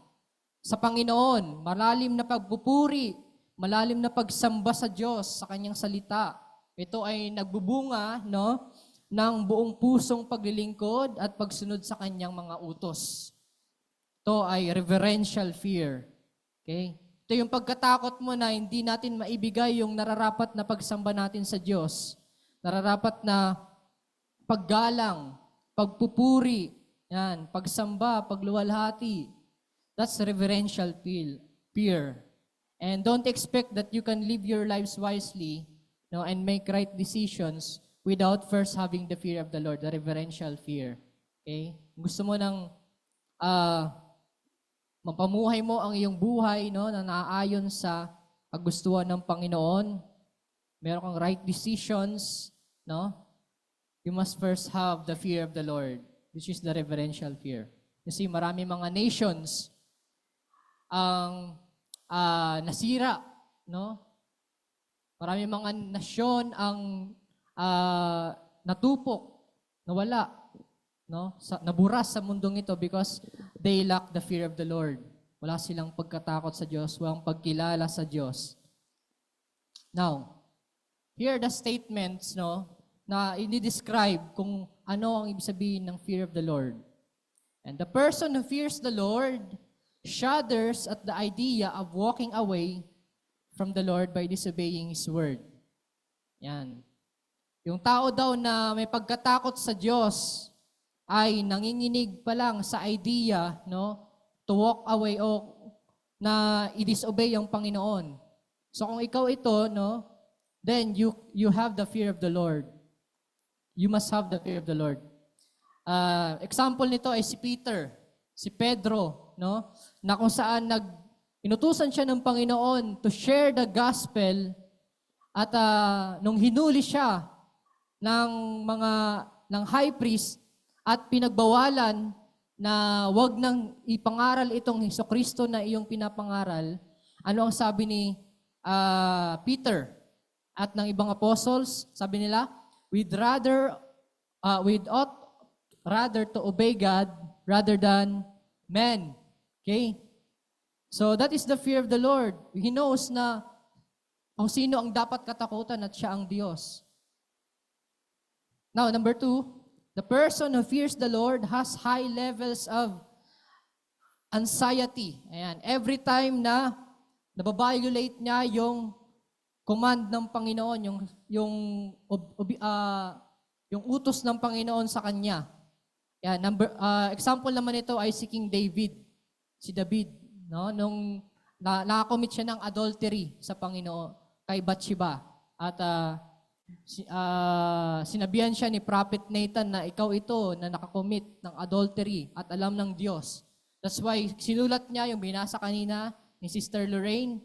sa Panginoon, malalim na pagpupuri, malalim na pagsamba sa Diyos, sa Kanyang salita. Ito ay nagbubunga, no, ng buong pusong paglilingkod at pagsunod sa Kanyang mga utos. Ito ay reverential fear. Okay? Ito yung pagkatakot mo na hindi natin maibigay yung nararapat na pagsamba natin sa Diyos. Nararapat na paggalang, pagpupuri, yan, pagsamba, pagluwalhati. That's reverential fear. And don't expect that you can live your lives wisely, no, and make right decisions without first having the fear of the Lord, the reverential fear. Okay? Gusto mo ng mapamuhay mo ang iyong buhay, no, na naaayon sa kagustuhan ng Panginoon, meron kang right decisions, no, you must first have the fear of the Lord, which is the reverential fear. Kasi marami mga nations ang nasira, no? Marami mga nasyon ang natupok, nawala, no? Naburas sa mundong ito because they lack the fear of the Lord. Wala silang pagkatakot sa Diyos, walang pagkilala sa Diyos. Now, here are the statements, no, na i-describe kung ano ang ibig sabihin ng fear of the Lord. And the person who fears the Lord shudders at the idea of walking away from the Lord by disobeying His word. Yan. Yung tao daw na may pagkatakot sa Diyos ay nanginginig pa lang sa idea, no, to walk away o na i-disobey ang Panginoon. So kung ikaw ito, no, then you have the fear of the Lord. You must have the fear of the Lord. Example nito ay si Peter, si Pedro, no, na kung saan inutusan siya ng Panginoon to share the gospel at nung hinuli siya ng high priest at pinagbawalan na wag nang ipangaral itong Hesukristo na iyong pinapangaral, ano ang sabi ni Peter at ng ibang apostles? Sabi nila, we'd ought rather to obey God rather than men. Okay? So that is the fear of the Lord. He knows na kung sino ang dapat katakutan at siya ang Diyos. Now, number 2, the person who fears the Lord has high levels of anxiety. Ayan. Every time na nababiolate niya yung command ng Panginoon, yung utos ng Panginoon sa kanya. Yan, example naman ito ay si King David. Si David, no? Nung nakakommit siya ng adultery sa Panginoon kay Bathsheba. At sinabihan siya ni Prophet Nathan na ikaw ito na nakakommit ng adultery at alam ng Diyos. That's why sinulat niya yung binasa kanina ni Sister Lorraine,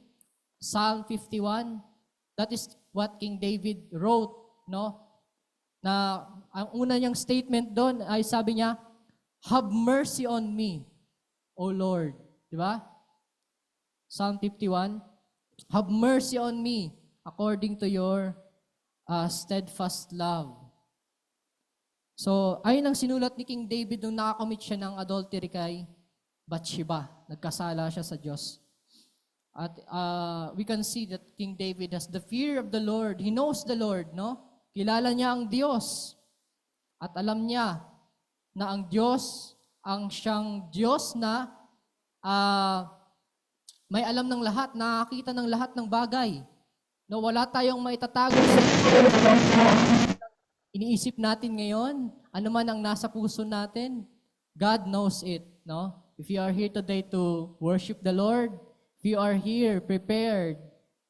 Psalm 51. That is what King David wrote, no? Na ang una niyang statement doon ay sabi niya, have mercy on me, O Lord. Di ba? Psalm 51, have mercy on me according to your steadfast love. So, ayun ang sinulat ni King David nung nakakommit siya ng adultery kay Bathsheba. Nagkasala siya sa Diyos. At we can see that King David has the fear of the Lord. He knows the Lord, no? Kilala niya ang Diyos. At alam niya na ang Diyos, ang siyang Diyos na may alam ng lahat, nakakita ng lahat ng bagay. No, wala tayong maitatago sa iniisip natin ngayon. Ano man ang nasa puso natin, God knows it. No? If you are here today to worship the Lord, if you are here prepared,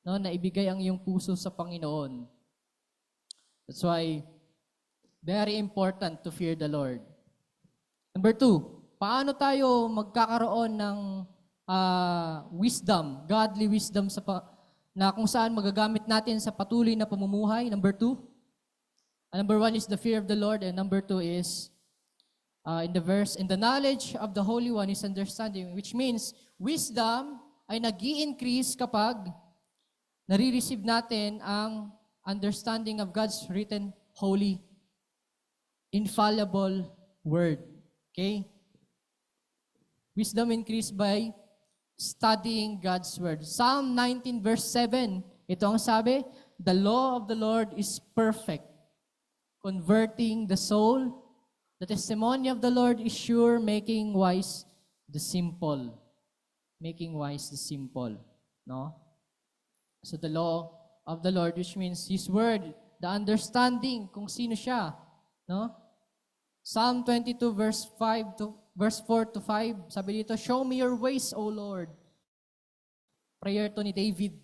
no, na ibigay ang iyong puso sa Panginoon. That's why, very important to fear the Lord. Number 2, paano tayo magkakaroon ng wisdom, godly wisdom na kung saan magagamit natin sa patuloy na pamumuhay? Number 2. Number 1 is the fear of the Lord, and number 2 is in the knowledge of the Holy One is understanding, which means wisdom ay nag-i-increase kapag nare-receive natin ang understanding of God's written, holy, infallible word. Okay? Wisdom increased by studying God's word. Psalm 19 verse 7, ito ang sabi, the law of the Lord is perfect, converting the soul. The testimony of the Lord is sure, making wise the simple. Making wise the simple. No? So the law of the Lord, which means His word, the understanding kung sino siya. No? Psalm 22 verse 4 to 5, sabi dito, show me your ways, O Lord. Prayer to ni David.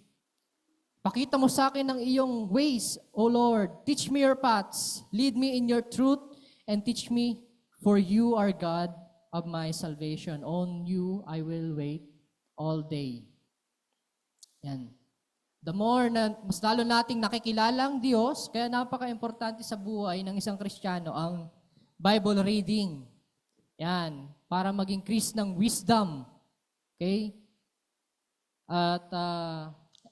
Pakita mo sa akin ang iyong ways, O Lord. Teach me your paths. Lead me in your truth and teach me, for you are God of my salvation. On you I will wait all day. Yan. The more na mas lalo nating nakikilala ang Diyos, kaya napaka-importante sa buhay ng isang Kristiyano ang Bible reading. Yan, para mag-increase ng wisdom. Okay? At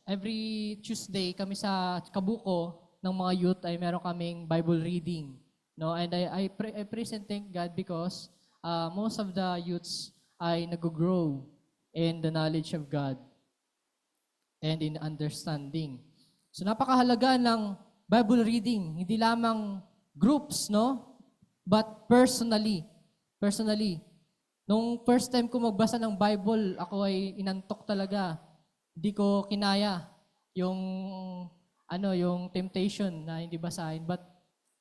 every Tuesday kami sa Kabuko ng mga youth ay meron kaming Bible reading. No, and I praise and thank God because most of the youths ay nag-grow in the knowledge of God and in understanding. So napakahalaga ng Bible reading, hindi lamang groups, no? But personally. Personally. Nung first time ko magbasa ng Bible, ako ay inantok talaga. Hindi ko kinaya yung yung temptation na hindi basahin. But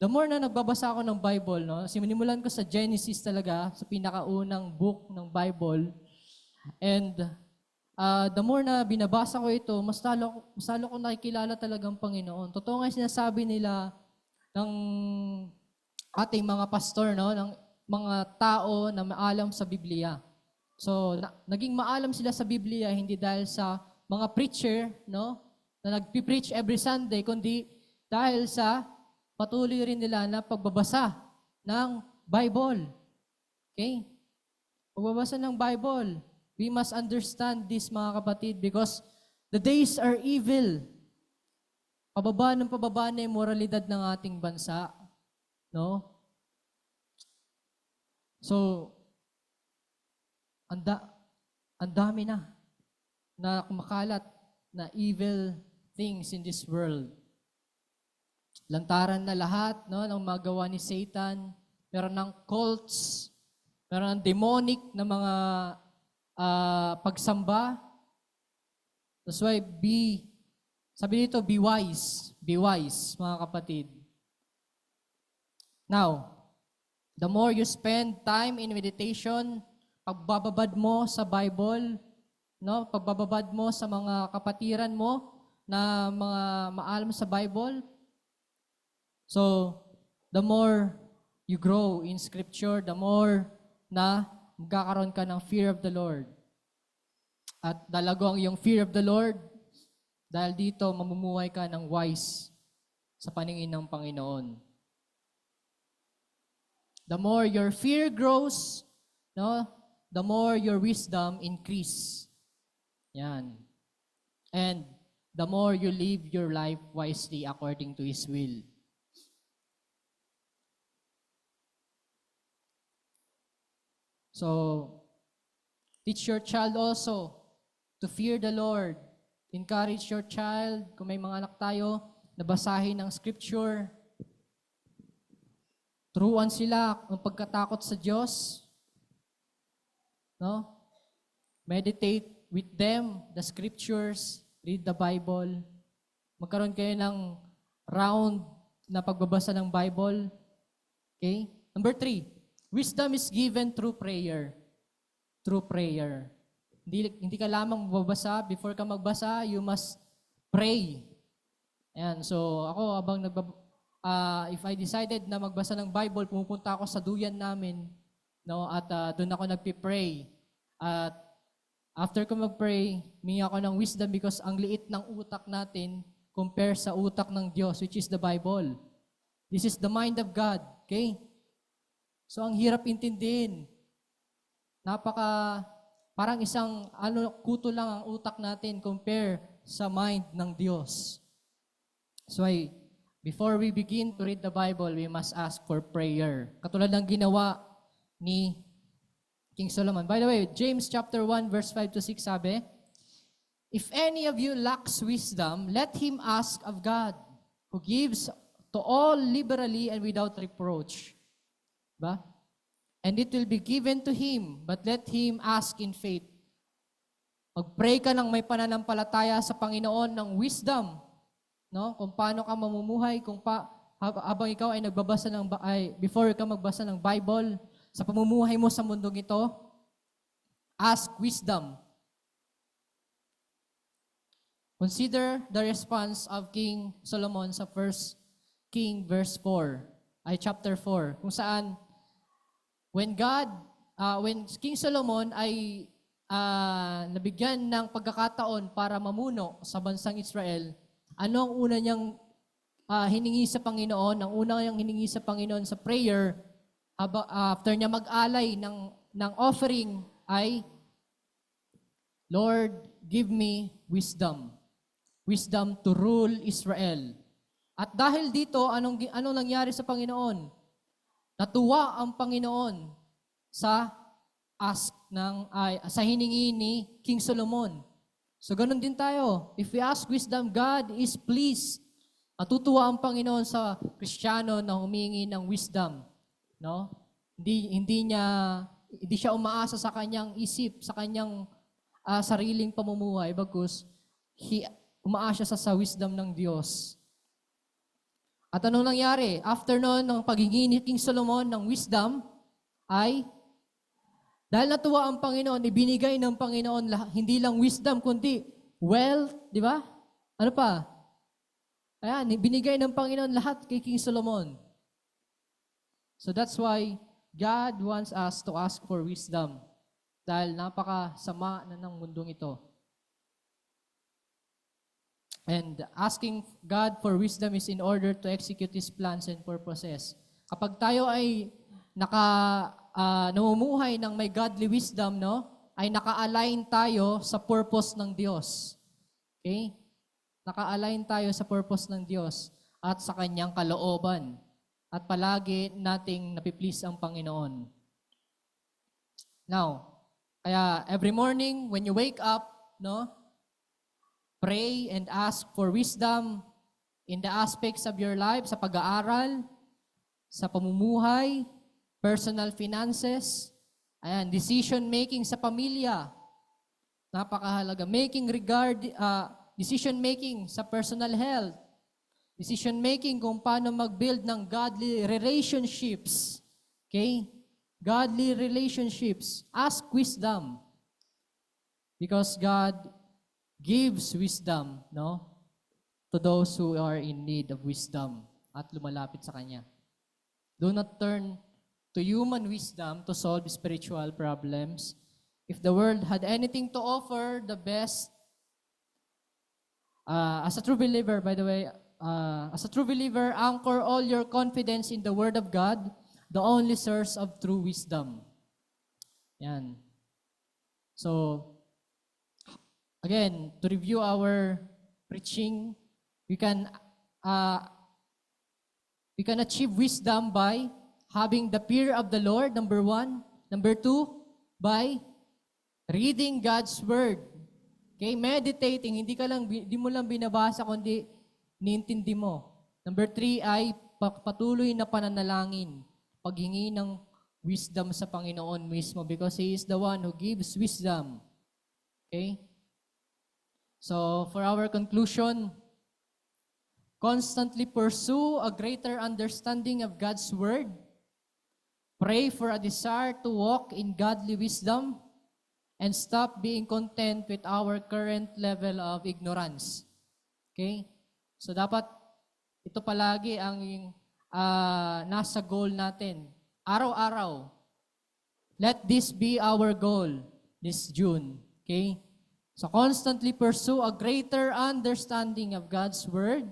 the more na nagbabasa ako ng Bible, no? Sinimulan ko sa Genesis talaga, sa pinakaunang book ng Bible. And the more na binabasa ko ito, mas lalo ko nakikilala talagang Panginoon. Totoo nga sinasabi nila ng ating mga pastor, no? Ng mga tao na maalam sa Biblia. So, naging maalam sila sa Biblia hindi dahil sa mga preacher, no? Na nagpi-preach every Sunday, kundi dahil sa patuloy rin nila na pagbabasa ng Bible. Okay? Pagbabasa ng Bible. We must understand this, mga kapatid, because the days are evil. Pababa na yung moralidad ng ating bansa. No? So, ang dami na kumakalat na evil things in this world. Lantaran na lahat, no, ng magawa ni Satan. Meron ng cults, meron ng demonic na mga pagsamba. That's why sabi dito, be wise. Be wise, mga kapatid. Now, the more you spend time in meditation, pagbababad mo sa Bible, no? Pagbababad mo sa mga kapatiran mo na mga maalam sa Bible. So, the more you grow in Scripture, the more na magkakaroon ka ng fear of the Lord. At dalago ang iyong fear of the Lord, dahil dito mamumuhay ka ng wise sa paningin ng Panginoon. The more your fear grows, no, the more your wisdom increase. Yan. And the more you live your life wisely according to His will. So, teach your child also to fear the Lord. Encourage your child, kung may mga anak tayo, na basahin ng Scripture. Turuan sila ng pagkatakot sa Diyos. No? Meditate with them the Scriptures, read the Bible. Magkaroon kayo ng round na pagbabasa ng Bible. Okay? Number 3, wisdom is given through prayer. Through prayer. Hindi ka lamang magbabasa. Before ka magbasa, you must pray. Ayan. So, ako, if I decided na magbasa ng Bible, pumupunta ako sa duyan namin, no, at doon ako nagpipray. At after ko magpray, mingi ako ng wisdom because ang liit ng utak natin compare sa utak ng Diyos, which is the Bible. This is the mind of God. Okay? So, ang hirap intindihin. Parang isang kuto lang ang utak natin compare sa mind ng Diyos. So, before we begin to read the Bible, we must ask for prayer. Katulad ng ginawa ni King Solomon. By the way, James chapter 1 verse 5 to 6 sabi, if any of you lacks wisdom, let him ask of God, who gives to all liberally and without reproach. Ba? And it will be given to him, but let him ask in faith. Mag-pray ka ng may pananampalataya sa Panginoon ng wisdom, no? Kung paano ka mamumuhay, habang ikaw ay nagbabasa before ka magbasa ng Bible, sa pamumuhay mo sa mundong ito, ask wisdom. Consider the response of King Solomon sa 1 King chapter 4, kung saan when King Solomon ay nabigyan ng pagkakataon para mamuno sa bansang Israel, ano ang una niyang hiningi sa Panginoon? Ang una niyang hiningi sa Panginoon sa prayer, after niya mag-alay ng offering ay, Lord, give me wisdom. Wisdom to rule Israel. At dahil dito, anong nangyari sa Panginoon? Natuwa ang Panginoon sa hiningi ni King Solomon. So ganun din tayo. If we ask wisdom, God is pleased Natutuwa ang Panginoon sa Kristiyano na humingi ng wisdom, no? Hindi siya umaasa sa kanyang isip, sa kanyang sariling pamumuhay, bagkus umaasa siya sa wisdom ng Diyos. At anong nangyari? After noon, ng paghingi ni King Solomon ng wisdom, ay dahil natuwa ang Panginoon, ibinigay ng Panginoon hindi lang wisdom, kundi wealth, di ba? Ano pa? Ayan, ibinigay ng Panginoon lahat kay King Solomon. So that's why God wants us to ask for wisdom. Dahil napakasama na ng mundong ito. And asking God for wisdom is in order to execute His plans and purposes. Kapag tayo ay namumuhay ng may godly wisdom, no, ay naka-align tayo sa purpose ng Diyos. Okay? Naka-align tayo sa purpose ng Diyos at sa Kanyang kalooban. At palagi nating napiplease ang Panginoon. Now, kaya every morning when you wake up, no, pray and ask for wisdom in the aspects of your life, sa pag-aaral, sa pamumuhay, personal finances, ayan, decision making sa pamilya. Napakahalaga. Decision making sa personal health. Decision making kung paano mag-build ng godly relationships. Okay? Godly relationships. Ask wisdom. Because God gives wisdom, no, to those who are in need of wisdom at lumalapit sa Kanya. Do not turn to human wisdom to solve spiritual problems. If the world had anything to offer, the best, as a true believer, by the way, anchor all your confidence in the Word of God, the only source of true wisdom. Yan. So, again, to review our preaching, we can achieve wisdom by having the fear of the Lord, number 1. Number 2, by reading God's Word. Okay, meditating, hindi mo lang binabasa, kundi niintindi mo. Number 3 ay patuloy na pananalangin, paghingi ng wisdom sa Panginoon mismo because He is the one who gives wisdom. Okay? So, for our conclusion, constantly pursue a greater understanding of God's Word. Pray for a desire to walk in godly wisdom and stop being content with our current level of ignorance. Okay? So dapat ito palagi ang nasa goal natin. Araw-araw. Let this be our goal this June. Okay? So constantly pursue a greater understanding of God's Word.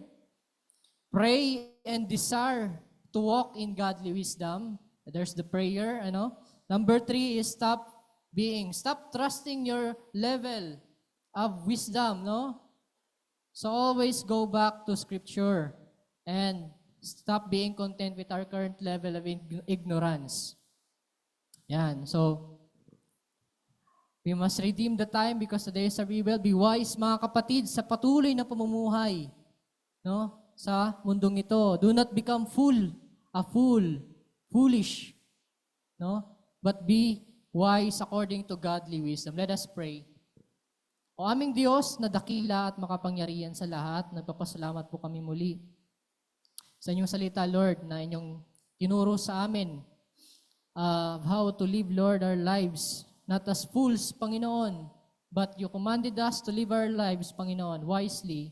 Pray and desire to walk in godly wisdom. There's the prayer, Number 3 is stop trusting your level of wisdom, no? So always go back to Scripture and stop being content with our current level of ignorance. Yan. So, we must redeem the time because the days are evil. Be wise, mga kapatid, sa patuloy na pamumuhay, no? Sa mundong ito. Do not become foolish, no? But be wise according to godly wisdom. Let us pray. O aming Diyos na dakila at makapangyarihan sa lahat, nagpapasalamat po kami muli sa inyong salita, Lord, na inyong tinuro sa amin how to live, Lord, our lives, not as fools, Panginoon, but you commanded us to live our lives, Panginoon, wisely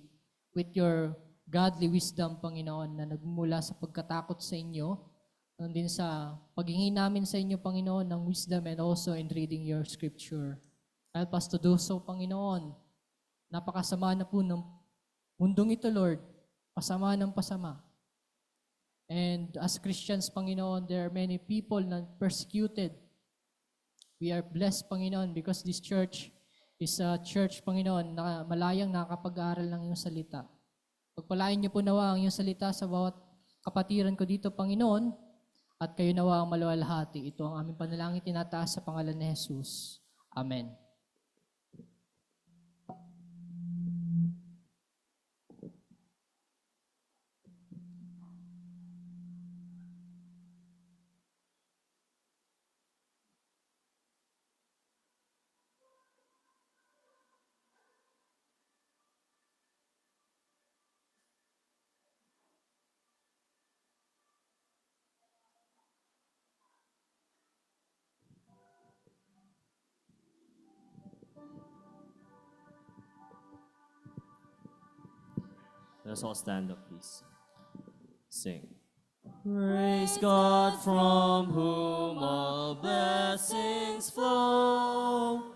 with your godly wisdom, Panginoon, na nagmula sa pagkatakot sa inyo, din sa paghingi namin sa inyo, Panginoon, ng wisdom and also in reading your scripture. Help us to do so, Panginoon. Napakasama na po ng mundong ito, Lord. Pasama ng pasama. And as Christians, Panginoon, there are many people na persecuted. We are blessed, Panginoon, because this church is a church, Panginoon, na malayang nakakapag-aaral ng iyong salita. Pagpalain niyo po nawa ang iyong salita sa bawat kapatiran ko dito, Panginoon, at kayo nawa ang maluwalhati. Ito ang aming panalangin tinataas sa pangalan ni Jesus. Amen. Let's all stand up, please. Sing. Praise God from whom all blessings flow.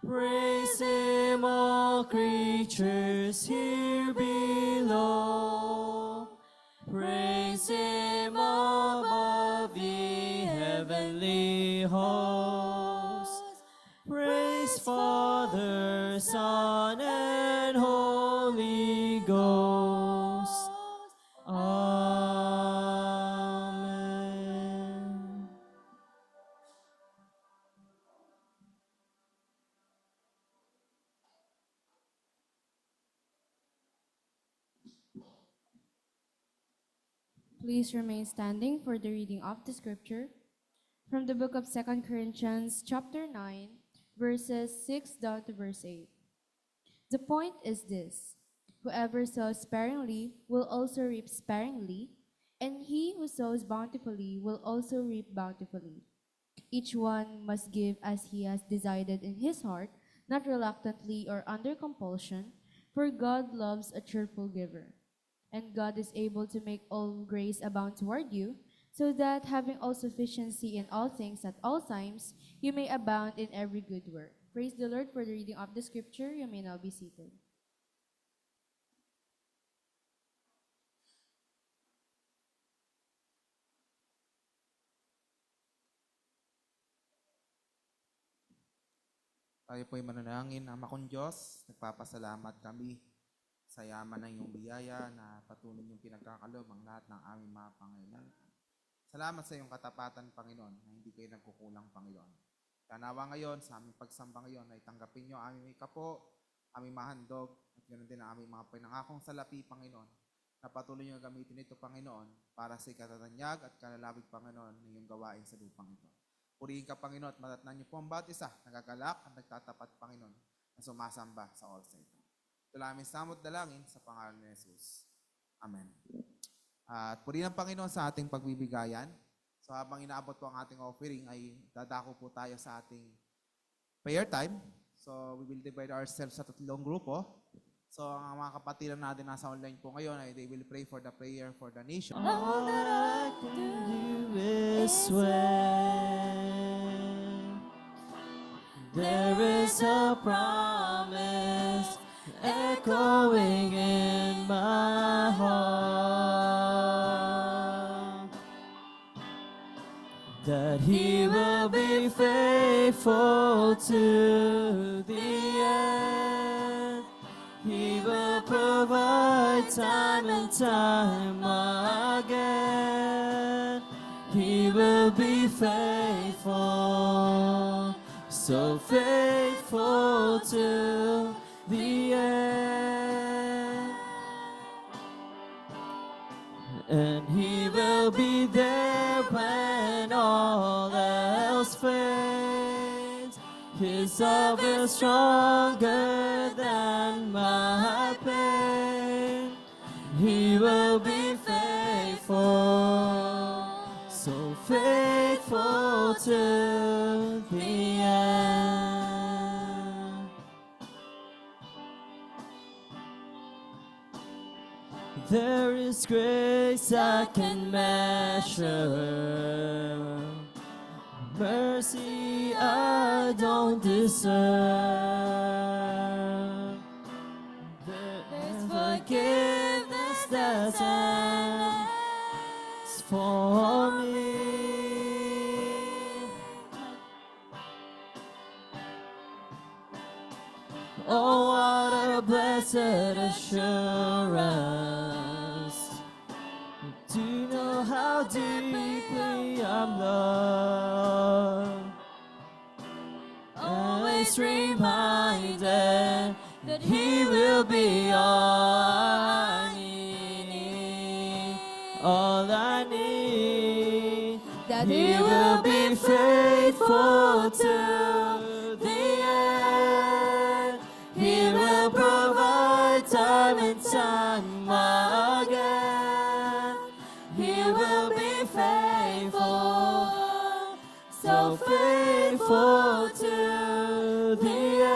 Praise Him, all creatures here below. Praise Him above the heavenly hosts. Praise Father, Son, and Holy Ghost. Amen. Please remain standing for the reading of the scripture from the book of 2 Corinthians chapter 9, verses 6 down to verse 8. The point is this: whoever sows sparingly will also reap sparingly, and he who sows bountifully will also reap bountifully. Each one must give as he has decided in his heart, not reluctantly or under compulsion, for God loves a cheerful giver. And God is able to make all grace abound toward you, so that having all sufficiency in all things at all times, you may abound in every good work. Praise the Lord for the reading of the scripture. You may now be seated. Tayo po'y mananangin. Ama kong Diyos, nagpapasalamat kami sa yaman ng iyong biyaya na patuloy yung pinagkakaloob ang lahat ng aming mga pangailangan. Salamat sa iyong katapatan, Panginoon, na hindi kayo nagkukulang, Panginoon. Kanawa ngayon, sa aming pagsamba ngayon, ay tanggapin niyo aming may kapo, aming mahandog, at ganoon din ang aming mga pinangakong salapi, Panginoon, na patuloy niyo gamitin ito, Panginoon, para sa ikatatanyag at kalalabig, Panginoon, ng iyong gawain sa lupang ito. Purihin ka, Panginoon, at matatnan niyo po ang bawat isa, nagagalak at nagtatapat, Panginoon, na sumasamba sa altar ito. Ito lang aming samot dalangin sa pangalan ni Jesus. Amen. At purihin ang Panginoon sa ating pagbibigayan. So habang inaabot po ang ating offering, ay dadako po tayo sa ating prayer time. So we will divide ourselves sa tatlong grupo. So ang mga kapatiran natin nasa online po ngayon ay they will pray for the prayer for the nation. All that I can do is swear there is a promise echoing in my heart that He will be faithful to the end. He will provide time and time again. He will be faithful, so faithful to the end. And He will be there when all else fades. His love is stronger than my pain. He will be faithful, so faithful to the end. There is grace I can measure, mercy I don't deserve. There's forgiveness that's endless for me. Oh, what a blessed assurance to know how deeply I'm loved. Always reminded that He will be all I need, all I need. That He will be faithful to the end. He will provide time and time again. He will be faithful, so faithful to the end.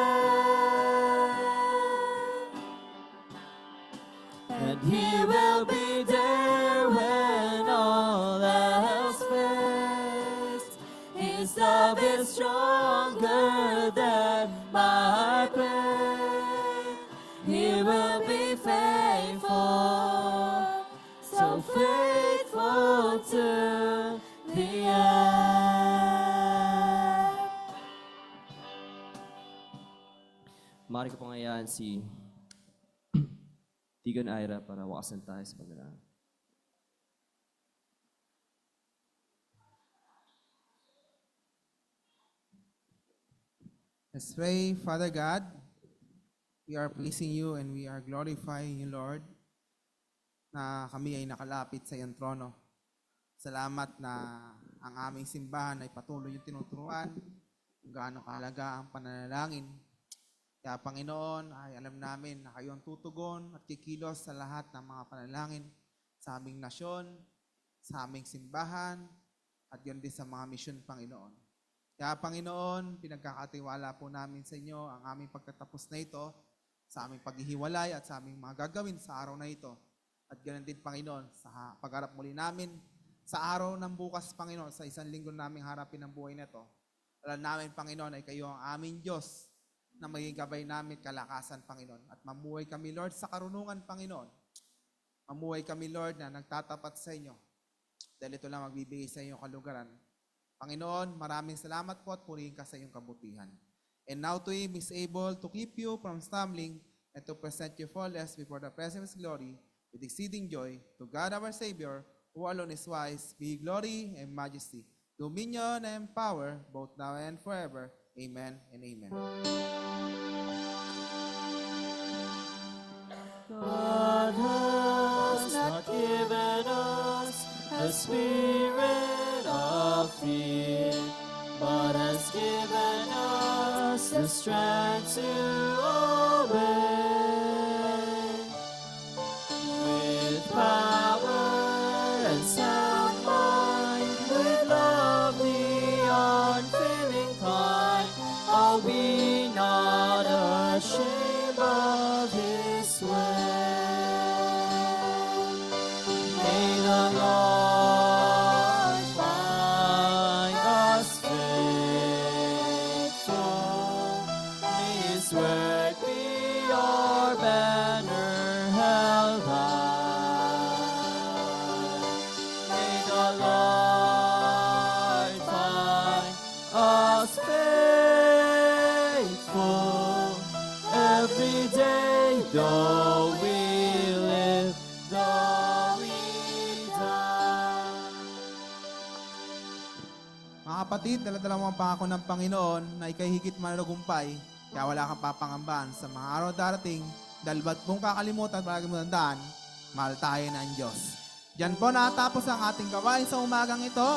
and He will be there when all else fails. His love is stronger than my pain. He will be faithful, so faithful to the end. Maaari ko pong hayaan si Tigon Ira para wakasan tayo sa panalangin. Let's pray. Father God, we are pleasing you and we are glorifying you, Lord, na kami ay nakalapit sa iyong trono. Salamat na ang aming simbahan ay patuloy yung tinuturuan kung gaano kahalaga ang pananalangin. Kaya Panginoon, ay alam namin na kayo ang tutugon at kikilos sa lahat ng mga panalangin sa aming nasyon, sa aming simbahan, at yun din sa mga misyon, Panginoon. Kaya Panginoon, pinagkakatiwala po namin sa inyo ang aming pagtatapos na ito, sa aming paghihiwalay at sa aming mga gagawin sa araw na ito. At ganoon din, Panginoon, sa pagharap muli namin sa araw ng bukas, Panginoon, sa isang linggo naming harapin ang buhay na ito. Alam namin, Panginoon, ay kayo ang aming Diyos na maging gabay namin kalakasan, Panginoon. At mamuhay kami, Lord, sa karunungan, Panginoon. Mamuhay kami, Lord, na nagtatapat sa inyo. Dahil ito lang magbibigay sa inyong kalugaran. Panginoon, maraming salamat po at purihin ka sa iyong kabutihan. And now to Him is able to keep you from stumbling and to present you faultless before the presence of His glory with exceeding joy. To God our Savior, who alone is wise, be glory and majesty, dominion and power, both now and forever. Amen and amen. God has not given us a spirit of fear, but has given us the strength to obey. With power and sound mind, with love the unfailing kind, are we not ashamed of His way? May the Lord find us faithful. May His word be our banner held high. May the Lord find us faithful every day, though we live, though we die. Mga kapatid, dala-dala mo ang pangako ng Panginoon na ikay higit mananagumpay, kaya wala kang papangambahan sa mga araw darating, dahil ba't mong kakalimutan, palagi mo tandaan, mahal tayo ng Diyos. Diyan po natapos ang ating gawain sa umagang ito.